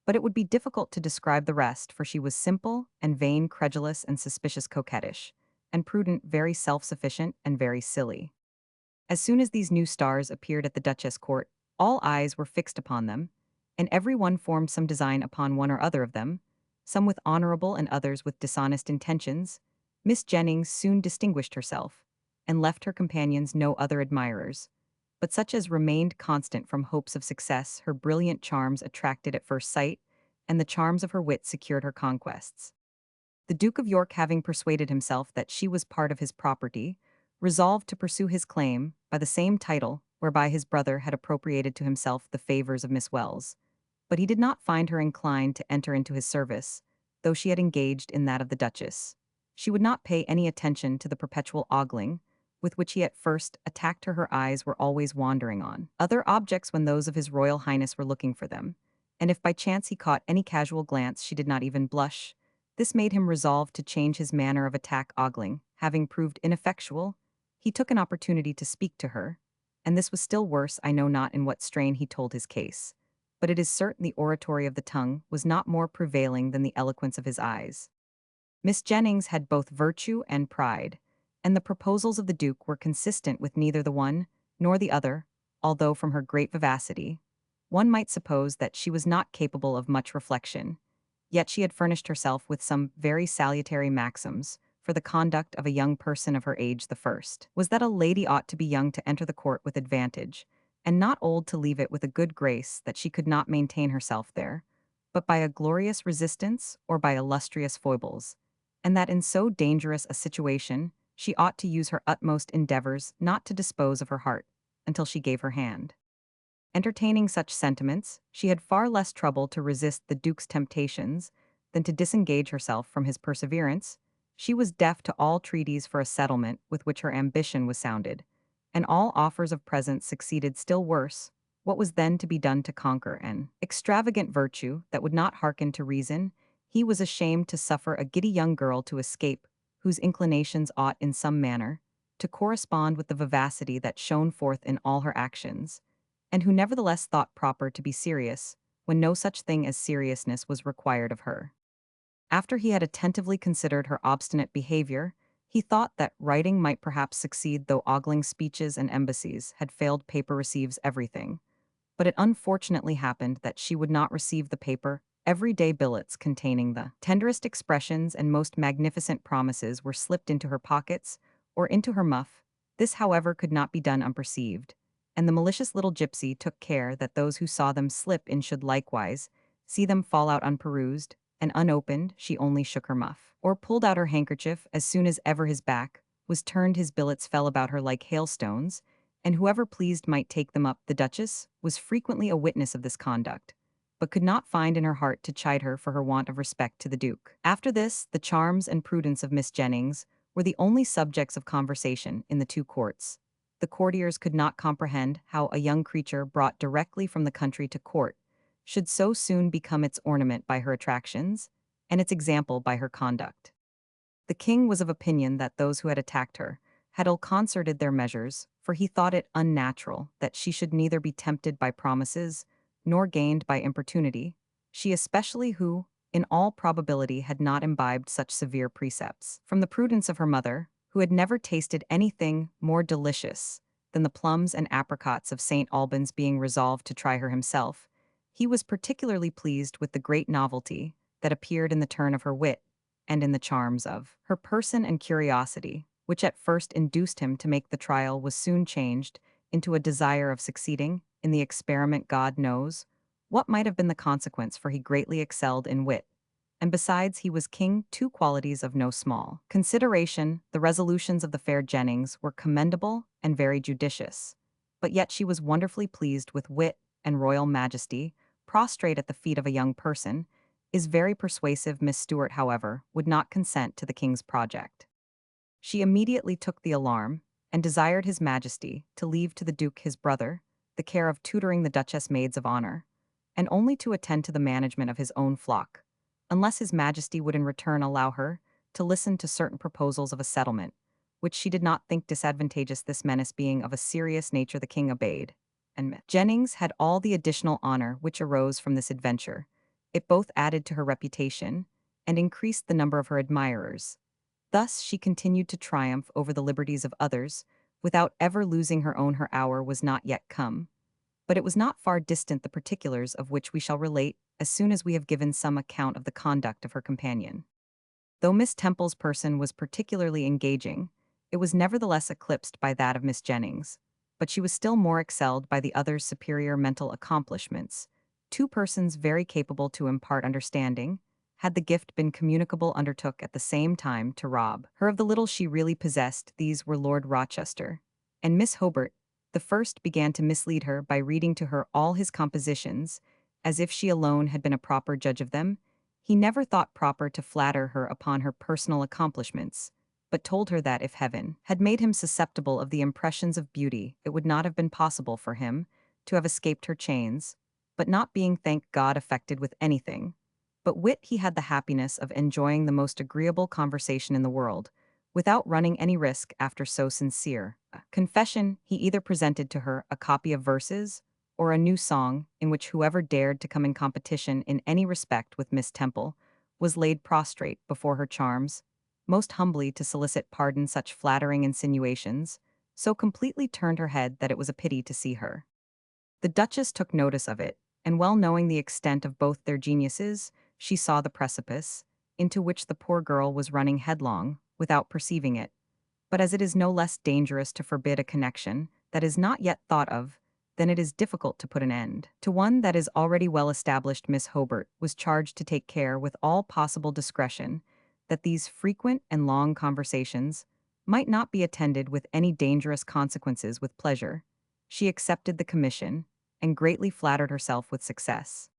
but it would be difficult to describe the rest, for she was simple and vain, credulous and suspicious, coquettish and prudent, very self-sufficient and very silly. As soon as these new stars appeared at the Duchess court, all eyes were fixed upon them, and every one formed some design upon one or other of them, some with honorable and others with dishonest intentions. Miss Jennings soon distinguished herself, and left her companions no other admirers, but such as remained constant from hopes of success. Her brilliant charms attracted at first sight, and the charms of her wit secured her conquests. The Duke of York, having persuaded himself that she was part of his property, resolved to pursue his claim by the same title whereby his brother had appropriated to himself the favors of Miss Wells. But he did not find her inclined to enter into his service, though she had engaged in that of the Duchess. She would not pay any attention to the perpetual ogling with which he at first attacked her. Her eyes were always wandering on other objects when those of his Royal Highness were looking for them, and if by chance he caught any casual glance, she did not even blush. This made him resolve to change his manner of attack. Ogling having proved ineffectual, he took an opportunity to speak to her, and this was still worse. I know not in what strain he told his case, but it is certain the oratory of the tongue was not more prevailing than the eloquence of his eyes. Miss Jennings had both virtue and pride, and the proposals of the Duke were consistent with neither the one nor the other, although from her great vivacity, one might suppose that she was not capable of much reflection. Yet she had furnished herself with some very salutary maxims for the conduct of a young person of her age. The first was that a lady ought to be young to enter the court with advantage, and not old to leave it with a good grace; that she could not maintain herself there, but by a glorious resistance or by illustrious foibles, and that in so dangerous a situation she ought to use her utmost endeavors not to dispose of her heart until she gave her hand. Entertaining such sentiments, she had far less trouble to resist the Duke's temptations than to disengage herself from his perseverance. She was deaf to all treaties for a settlement with which her ambition was sounded, and all offers of presents succeeded. Still worse, what was then to be done to conquer an extravagant virtue that would not hearken to reason? He was ashamed to suffer a giddy young girl to escape, whose inclinations ought in some manner to correspond with the vivacity that shone forth in all her actions, and who nevertheless thought proper to be serious, when no such thing as seriousness was required of her. After he had attentively considered her obstinate behavior, he thought that writing might perhaps succeed, though ogling speeches and embassies had failed. Paper receives everything, but it unfortunately happened that she would not receive the paper. Everyday billets containing the tenderest expressions and most magnificent promises were slipped into her pockets or into her muff. This, however, could not be done unperceived, and the malicious little gypsy took care that those who saw them slip in should likewise see them fall out unperused, and unopened. She only shook her muff, or pulled out her handkerchief, as soon as ever his back was turned. His billets fell about her like hailstones, and whoever pleased might take them up. The Duchess was frequently a witness of this conduct, but could not find in her heart to chide her for her want of respect to the Duke. After this, the charms and prudence of Miss Jennings were the only subjects of conversation in the two courts. The courtiers could not comprehend how a young creature brought directly from the country to court should so soon become its ornament by her attractions, and its example by her conduct. The king was of opinion that those who had attacked her had ill-concerted their measures, for he thought it unnatural that she should neither be tempted by promises nor gained by importunity, she especially who, in all probability had not imbibed such severe precepts. From the prudence of her mother, who had never tasted anything more delicious than the plums and apricots of St. Albans, being resolved to try her himself, he was particularly pleased with the great novelty that appeared in the turn of her wit and in the charms of her person, and curiosity, which at first induced him to make the trial, was soon changed into a desire of succeeding in the experiment. God knows what might have been the consequence, for he greatly excelled in wit, and besides he was king, two qualities of no small consideration. The resolutions of the fair Jennings were commendable and very judicious, but yet she was wonderfully pleased with wit and royal majesty, prostrate at the feet of a young person, is very persuasive. Miss Stuart, however, would not consent to the king's project. She immediately took the alarm, and desired his majesty to leave to the duke his brother the care of tutoring the duchess maids of honor, and only to attend to the management of his own flock, unless his majesty would in return allow her to listen to certain proposals of a settlement, which she did not think disadvantageous. This menace being of a serious nature, the king obeyed, and Jennings had all the additional honor which arose from this adventure. It both added to her reputation and increased the number of her admirers. Thus she continued to triumph over the liberties of others, without ever losing her own. Her hour was not yet come, but it was not far distant, the particulars of which we shall relate as soon as we have given some account of the conduct of her companion. Though Miss Temple's person was particularly engaging, it was nevertheless eclipsed by that of Miss Jennings, but she was still more excelled by the other's superior mental accomplishments. Two persons very capable to impart understanding, had the gift been communicable, undertook at the same time to rob her of the little she really possessed. These were Lord Rochester and Miss Hobart. The first began to mislead her by reading to her all his compositions, as if she alone had been a proper judge of them. He never thought proper to flatter her upon her personal accomplishments, but told her that if heaven had made him susceptible of the impressions of beauty, it would not have been possible for him to have escaped her chains, but not being, thank God, affected with anything but wit, he had the happiness of enjoying the most agreeable conversation in the world, without running any risk. After so sincere a confession, he either presented to her a copy of verses or a new song, in which whoever dared to come in competition in any respect with Miss Temple was laid prostrate before her charms, most humbly to solicit pardon. Such flattering insinuations so completely turned her head that it was a pity to see her. The Duchess took notice of it, and well knowing the extent of both their geniuses, she saw the precipice, into which the poor girl was running headlong, without perceiving it. But as it is no less dangerous to forbid a connection that is not yet thought of, than it is difficult to put an end to one that is already well established, Miss Hobart was charged to take care with all possible discretion that these frequent and long conversations might not be attended with any dangerous consequences. With pleasure she accepted the commission, and greatly flattered herself with success.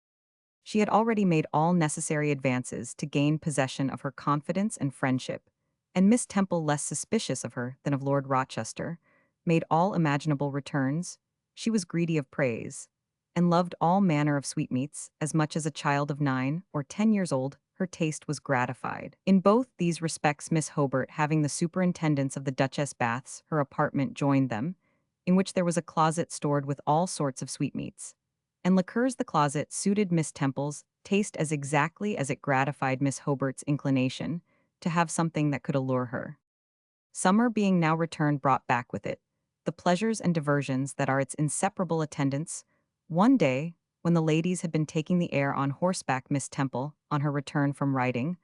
She had already made all necessary advances to gain possession of her confidence and friendship, and Miss Temple, less suspicious of her than of Lord Rochester, made all imaginable returns. She was greedy of praise, and loved all manner of sweetmeats as much as a child of 9 or 10 years old. Her taste was gratified in both these respects. Miss Hobart, having the superintendence of the Duchess baths, her apartment joined them, in which there was a closet stored with all sorts of sweetmeats and liqueurs. The closet suited Miss Temple's taste as exactly as it gratified Miss Hobart's inclination to have something that could allure her. Summer being now returned brought back with it the pleasures and diversions that are its inseparable attendants. One day, when the ladies had been taking the air on horseback, Miss Temple, on her return from riding,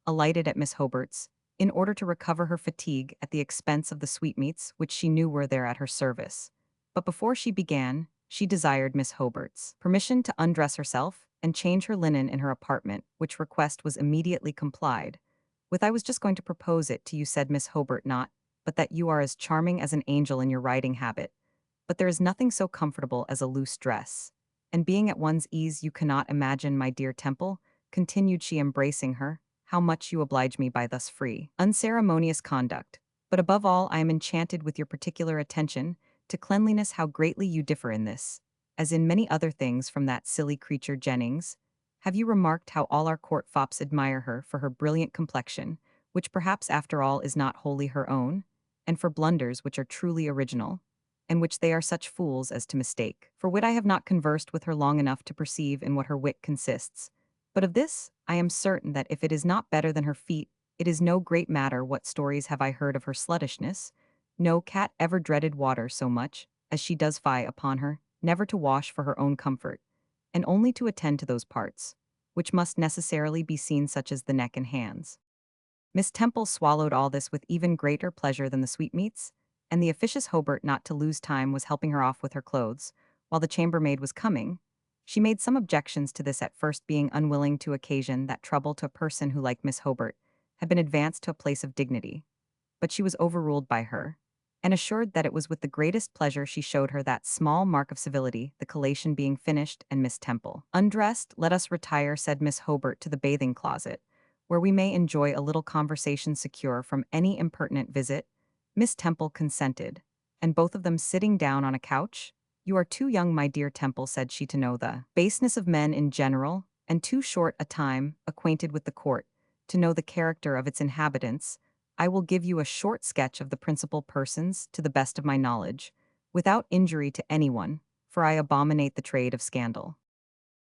alighted at Miss Hobart's, in order to recover her fatigue at the expense of the sweetmeats which she knew were there at her service. But before she began, she desired Miss Hobart's permission to undress herself and change her linen in her apartment, which request was immediately complied with. "I was just going to propose it to you," said Miss Hobart, "not but that you are as charming as an angel in your riding habit, but there is nothing so comfortable as a loose dress. And being at one's ease, you cannot imagine, my dear Temple," continued she, embracing her, "how much you oblige me by thus free, unceremonious conduct. But above all, I am enchanted with your particular attention to cleanliness. How greatly you differ in this, as in many other things, from that silly creature Jennings. Have you remarked how all our court fops admire her for her brilliant complexion, which perhaps after all is not wholly her own, and for blunders which are truly original, and which they are such fools as to mistake for wit? I have not conversed with her long enough to perceive in what her wit consists, but of this I I am certain that if it is not better than her feet, it is no great matter what stories have I heard of her sluttishness. No cat ever dreaded water so much as she does fie upon her, never to wash for her own comfort, and only to attend to those parts, which must necessarily be seen, such as the neck and hands. Miss Temple swallowed all this with even greater pleasure than the sweetmeats, and the officious Hobart, not to lose time, was helping her off with her clothes, while the chambermaid was coming. She made some objections to this at first, being unwilling to occasion that trouble to a person who, like Miss Hobart, had been advanced to a place of dignity, but she was overruled by her, and assured that it was with the greatest pleasure she showed her that small mark of civility, the collation being finished and Miss Temple undressed. "Let us retire," said Miss Hobart, "to the bathing closet, where we may enjoy a little conversation secure from any impertinent visit." Miss Temple consented, and both of them sitting down on a couch. "You are too young, my dear Temple," said she, "to know the baseness of men in general, and too short a time acquainted with the court, to know the character of its inhabitants. I will give you a short sketch of the principal persons, to the best of my knowledge, without injury to anyone, for I abominate the trade of scandal.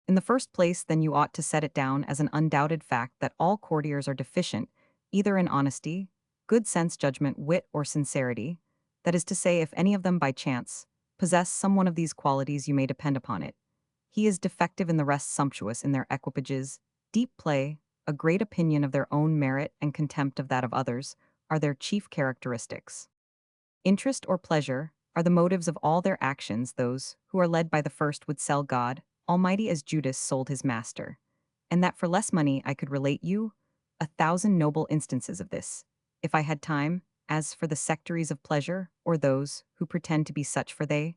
In the first place, then, you ought to set it down as an undoubted fact that all courtiers are deficient, either in honesty, good sense, judgment, wit, or sincerity. That is to say, if any of them by chance possess some one of these qualities, you may depend upon it, he is defective in the rest. Sumptuous in their equipages, deep play, a great opinion of their own merit, and contempt of that of others, are their chief characteristics. Interest or pleasure are the motives of all their actions. Those who are led by the first would sell God Almighty as Judas sold his master, and that for less money. I could relate you 1,000 noble instances of this, if I had time. As for the sectaries of pleasure, or those who pretend to be such, for they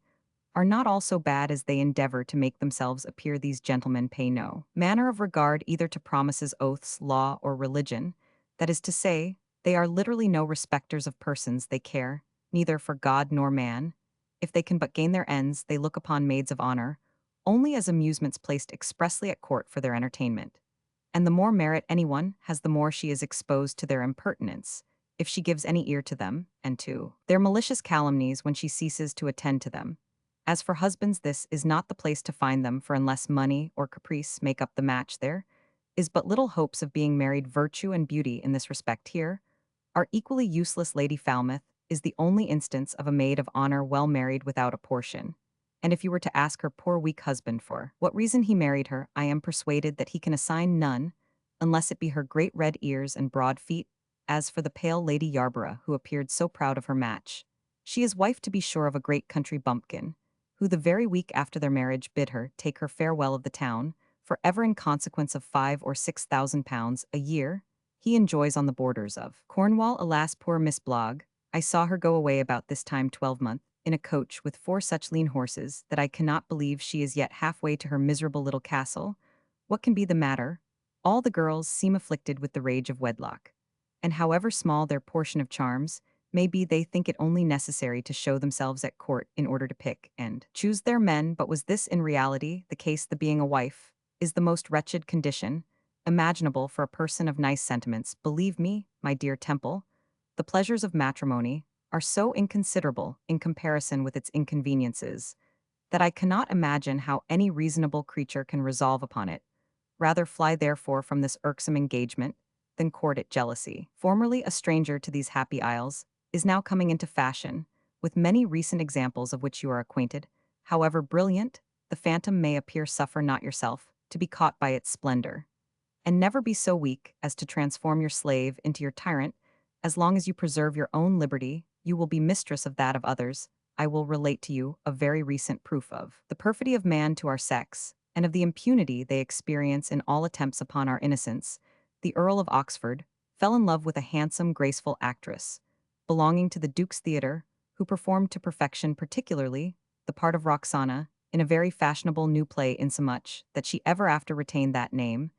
are not all so bad as they endeavor to make themselves appear, these gentlemen pay no manner of regard either to promises, oaths, law, or religion. That is to say, they are literally no respecters of persons. They care neither for God nor man. If they can but gain their ends, they look upon maids of honor only as amusements placed expressly at court for their entertainment. And the more merit anyone has, the more she is exposed to their impertinence, if she gives any ear to them, and to their malicious calumnies when she ceases to attend to them. As for husbands, this is not the place to find them, for unless money or caprice make up the match, there is but little hopes of being married. Virtue and beauty, in this respect here, are equally useless. Lady Falmouth is the only instance of a maid of honor well married without a portion. And if you were to ask her poor weak husband for what reason he married her, I am persuaded that he can assign none, unless it be her great red ears and broad feet. As for the pale Lady Yarborough, who appeared so proud of her match, she is wife, to be sure, of a great country bumpkin, who the very week after their marriage bid her take her farewell of the town, for ever, in consequence of 5 or 6 thousand pounds a year he enjoys on the borders of Cornwall. Alas, poor Miss Blogg! I saw her go away about this time 12 month, in a coach with 4 such lean horses, that I cannot believe she is yet halfway to her miserable little castle. What can be the matter? All the girls seem afflicted with the rage of wedlock, and however small their portion of charms may be, they think it only necessary to show themselves at court in order to pick and choose their men. But was this in reality the case? The being a wife is the most wretched condition imaginable for a person of nice sentiments. Believe me, my dear Temple, the pleasures of matrimony are so inconsiderable in comparison with its inconveniences, that I cannot imagine how any reasonable creature can resolve upon it. Rather fly therefore from this irksome engagement than court it. Jealousy, formerly a stranger to these happy isles, is now coming into fashion, with many recent examples of which you are acquainted. However brilliant the phantom may appear, suffer not yourself to be caught by its splendor, and never be so weak as to transform your slave into your tyrant. As long as you preserve your own liberty, you will be mistress of that of others. I will relate to you a very recent proof of the perfidy of man to our sex, and of the impunity they experience in all attempts upon our innocence. The Earl of Oxford fell in love with a handsome, graceful actress belonging to the Duke's Theatre, who performed to perfection, particularly the part of Roxana, in a very fashionable new play, insomuch that she ever after retained that name,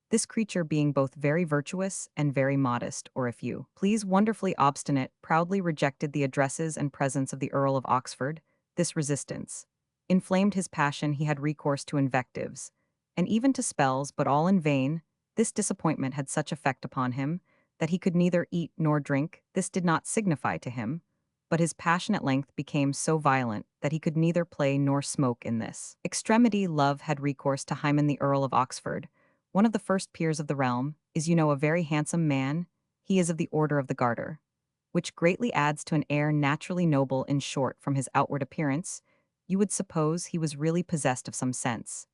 this creature being both very virtuous and very modest, or, if you please, wonderfully obstinate, proudly rejected the addresses and presents of the Earl of Oxford. This resistance inflamed his passion. He had recourse to invectives, and even to spells, but all in vain. This disappointment had such effect upon him that he could neither eat nor drink. This did not signify to him, but his passion at length became so violent that he could neither play nor smoke. In this extremity, love had recourse to Hymen the Earl of Oxford, one of the first peers of the realm, is a very handsome man. He is of the order of the Garter, which greatly adds to an air naturally noble. In short, from his outward appearance, you would suppose he was really possessed of some sense.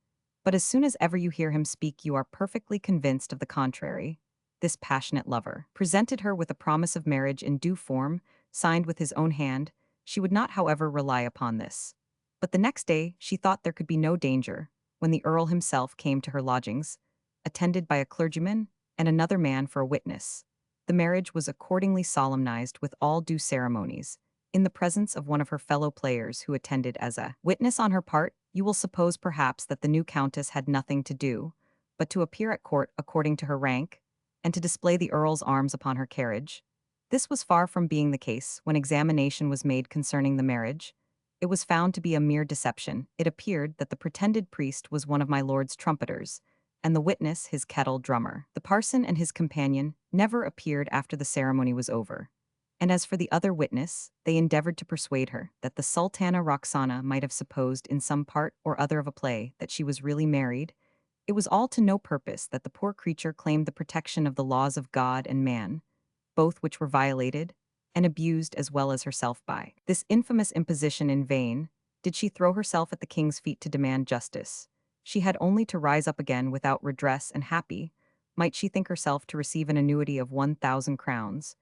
But as soon as ever you hear him speak, you are perfectly convinced of the contrary. This passionate lover presented her with a promise of marriage in due form, signed with his own hand. She would not, however, rely upon this. But the next day she thought there could be no danger, when the Earl himself came to her lodgings, attended by a clergyman and another man for a witness. The marriage was accordingly solemnized with all due ceremonies, in the presence of one of her fellow players who attended as a witness on her part. You will suppose perhaps that the new countess had nothing to do but to appear at court according to her rank, and to display the Earl's arms upon her carriage. This was far from being the case. When examination was made concerning the marriage, it was found to be a mere deception. It appeared that the pretended priest was one of my lord's trumpeters, and the witness his kettle drummer. The parson and his companion never appeared after the ceremony was over. And as for the other witness, they endeavored to persuade her that the Sultana Roxana might have supposed in some part or other of a play that she was really married. It was all to no purpose. That the poor creature claimed the protection of the laws of God and man, both which were violated and abused as well as herself by this infamous imposition. In vain did she throw herself at the king's feet to demand justice. She had only to rise up again without redress, and happy might she think herself to receive an annuity of 1,000 crowns,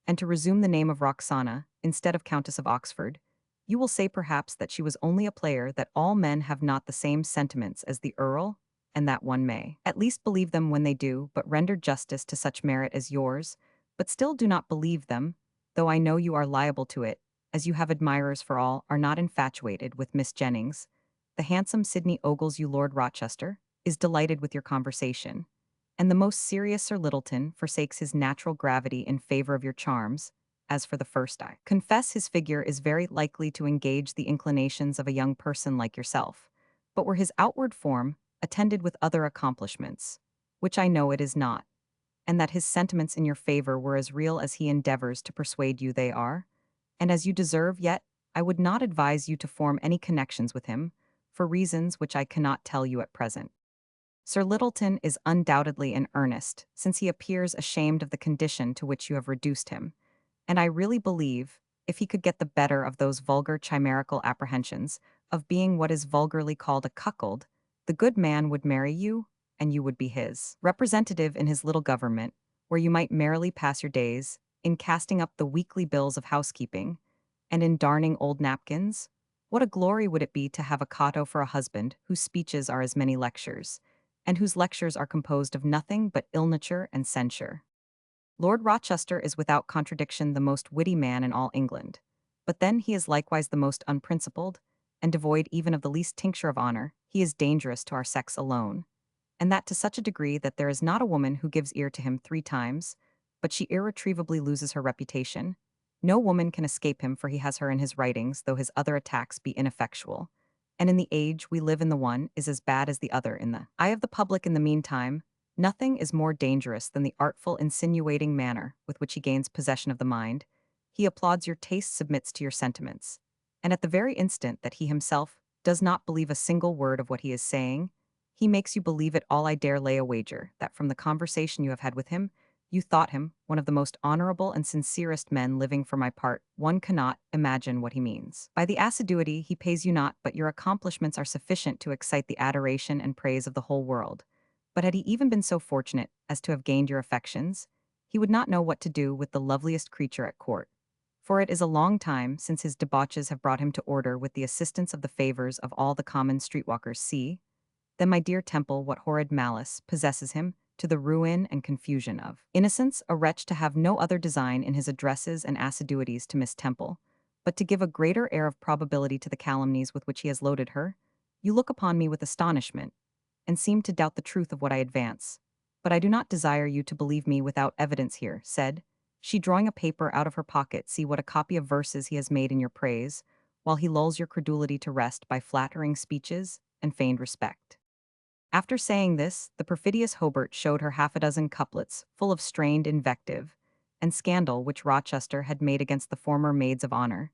and to resume the name of Roxana instead of Countess of Oxford. You will say perhaps that she was only a player, that all men have not the same sentiments as the Earl, and that one may at least believe them when they do but render justice to such merit as yours, but still do not believe them, though I know you are liable to it, as you have admirers for all are not infatuated with Miss Jennings. The handsome Sidney Ogles, you Lord Rochester, is delighted with your conversation, and the most serious Sir Littleton forsakes his natural gravity in favor of your charms. As for the first, I confess his figure is very likely to engage the inclinations of a young person like yourself, but were his outward form attended with other accomplishments, which I know it is not, and that his sentiments in your favor were as real as he endeavors to persuade you they are, and as you deserve, yet I would not advise you to form any connections with him, for reasons which I cannot tell you at present. Sir Littleton is undoubtedly in earnest, since he appears ashamed of the condition to which you have reduced him, and I really believe, if he could get the better of those vulgar chimerical apprehensions of being what is vulgarly called a cuckold, the good man would marry you, and you would be his representative in his little government, where you might merrily pass your days, in casting up the weekly bills of housekeeping, and in darning old napkins. What a glory would it be to have a Cato for a husband, whose speeches are as many lectures, and whose lectures are composed of nothing but illnature and censure. Lord Rochester is without contradiction the most witty man in all England, but then he is likewise the most unprincipled, and devoid even of the least tincture of honor. He is dangerous to our sex alone, and that to such a degree that there is not a woman who gives ear to him 3 times, but she irretrievably loses her reputation. No woman can escape him, for he has her in his writings, though his other attacks be ineffectual. And in the age we live in, the one is as bad as the other in the eye of the public. In the meantime, nothing is more dangerous than the artful, insinuating manner with which he gains possession of the mind. He applauds your taste, submits to your sentiments, and at the very instant that he himself does not believe a single word of what he is saying, he makes you believe it all. I dare lay a wager that from the conversation you have had with him, you thought him one of the most honorable and sincerest men living. For my part, one cannot imagine what he means by the assiduity he pays you. Not but your accomplishments are sufficient to excite the adoration and praise of the whole world. But had he even been so fortunate as to have gained your affections, he would not know what to do with the loveliest creature at court. For it is a long time since his debauches have brought him to order with the assistance of the favors of all the common streetwalkers. See, then, my dear Temple, what horrid malice possesses him, to the ruin and confusion of innocence, a wretch to have no other design in his addresses and assiduities to Miss Temple, but to give a greater air of probability to the calumnies with which he has loaded her. You look upon me with astonishment, and seem to doubt the truth of what I advance. But I do not desire you to believe me without evidence here, said she, drawing a paper out of her pocket. See what a copy of verses he has made in your praise, while he lulls your credulity to rest by flattering speeches and feigned respect. After saying this, the perfidious Hobart showed her half a dozen couplets, full of strained invective and scandal, which Rochester had made against the former maids of honor.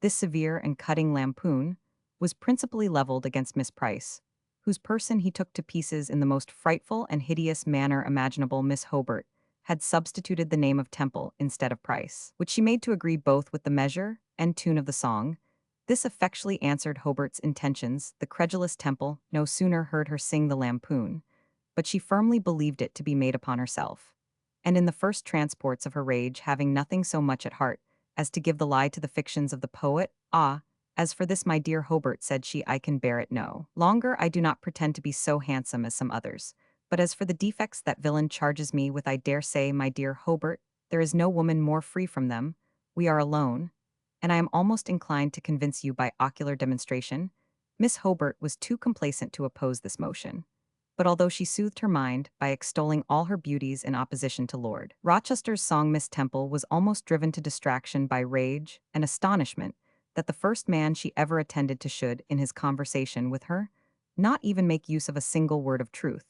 This severe and cutting lampoon was principally leveled against Miss Price, whose person he took to pieces in the most frightful and hideous manner imaginable. Miss Hobart had substituted the name of Temple instead of Price, which she made to agree both with the measure and tune of the song. This effectually answered Hobart's intentions. The credulous Temple no sooner heard her sing the lampoon, but she firmly believed it to be made upon herself. And in the first transports of her rage, having nothing so much at heart as to give the lie to the fictions of the poet, as for this, my dear Hobart, said she, I can bear it no longer. I do not pretend to be so handsome as some others. But as for the defects that villain charges me with, I dare say, my dear Hobart, there is no woman more free from them. We are alone, and I am almost inclined to convince you by ocular demonstration. Miss Hobart was too complacent to oppose this motion. But although she soothed her mind by extolling all her beauties in opposition to Lord Rochester's song, Miss Temple was almost driven to distraction by rage and astonishment that the first man she ever attended to should, in his conversation with her, not even make use of a single word of truth,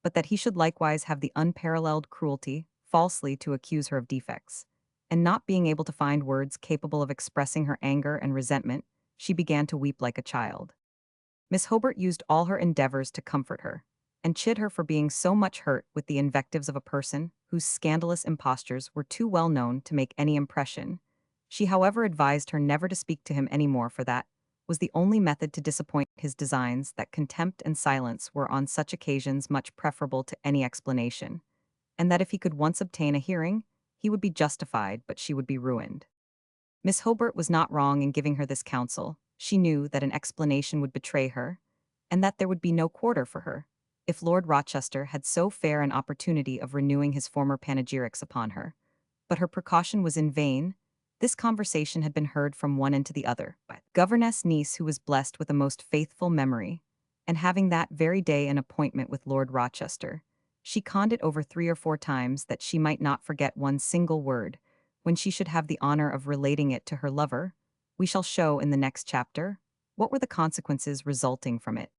but that he should likewise have the unparalleled cruelty falsely to accuse her of defects. And not being able to find words capable of expressing her anger and resentment, she began to weep like a child. Miss Hobart used all her endeavors to comfort her, and chid her for being so much hurt with the invectives of a person whose scandalous impostures were too well known to make any impression. She however advised her never to speak to him any more, for that was the only method to disappoint his designs, that contempt and silence were on such occasions much preferable to any explanation, and that if he could once obtain a hearing, he would be justified, but she would be ruined. Miss Hobart was not wrong in giving her this counsel. She knew that an explanation would betray her, and that there would be no quarter for her, if Lord Rochester had so fair an opportunity of renewing his former panegyrics upon her. But her precaution was in vain. This conversation had been heard from one end to the other by governess niece, who was blessed with a most faithful memory, and having that very day an appointment with Lord Rochester, she conned it over 3 or 4 times that she might not forget one single word. When she should have the honor of relating it to her lover, we shall show in the next chapter what were the consequences resulting from it.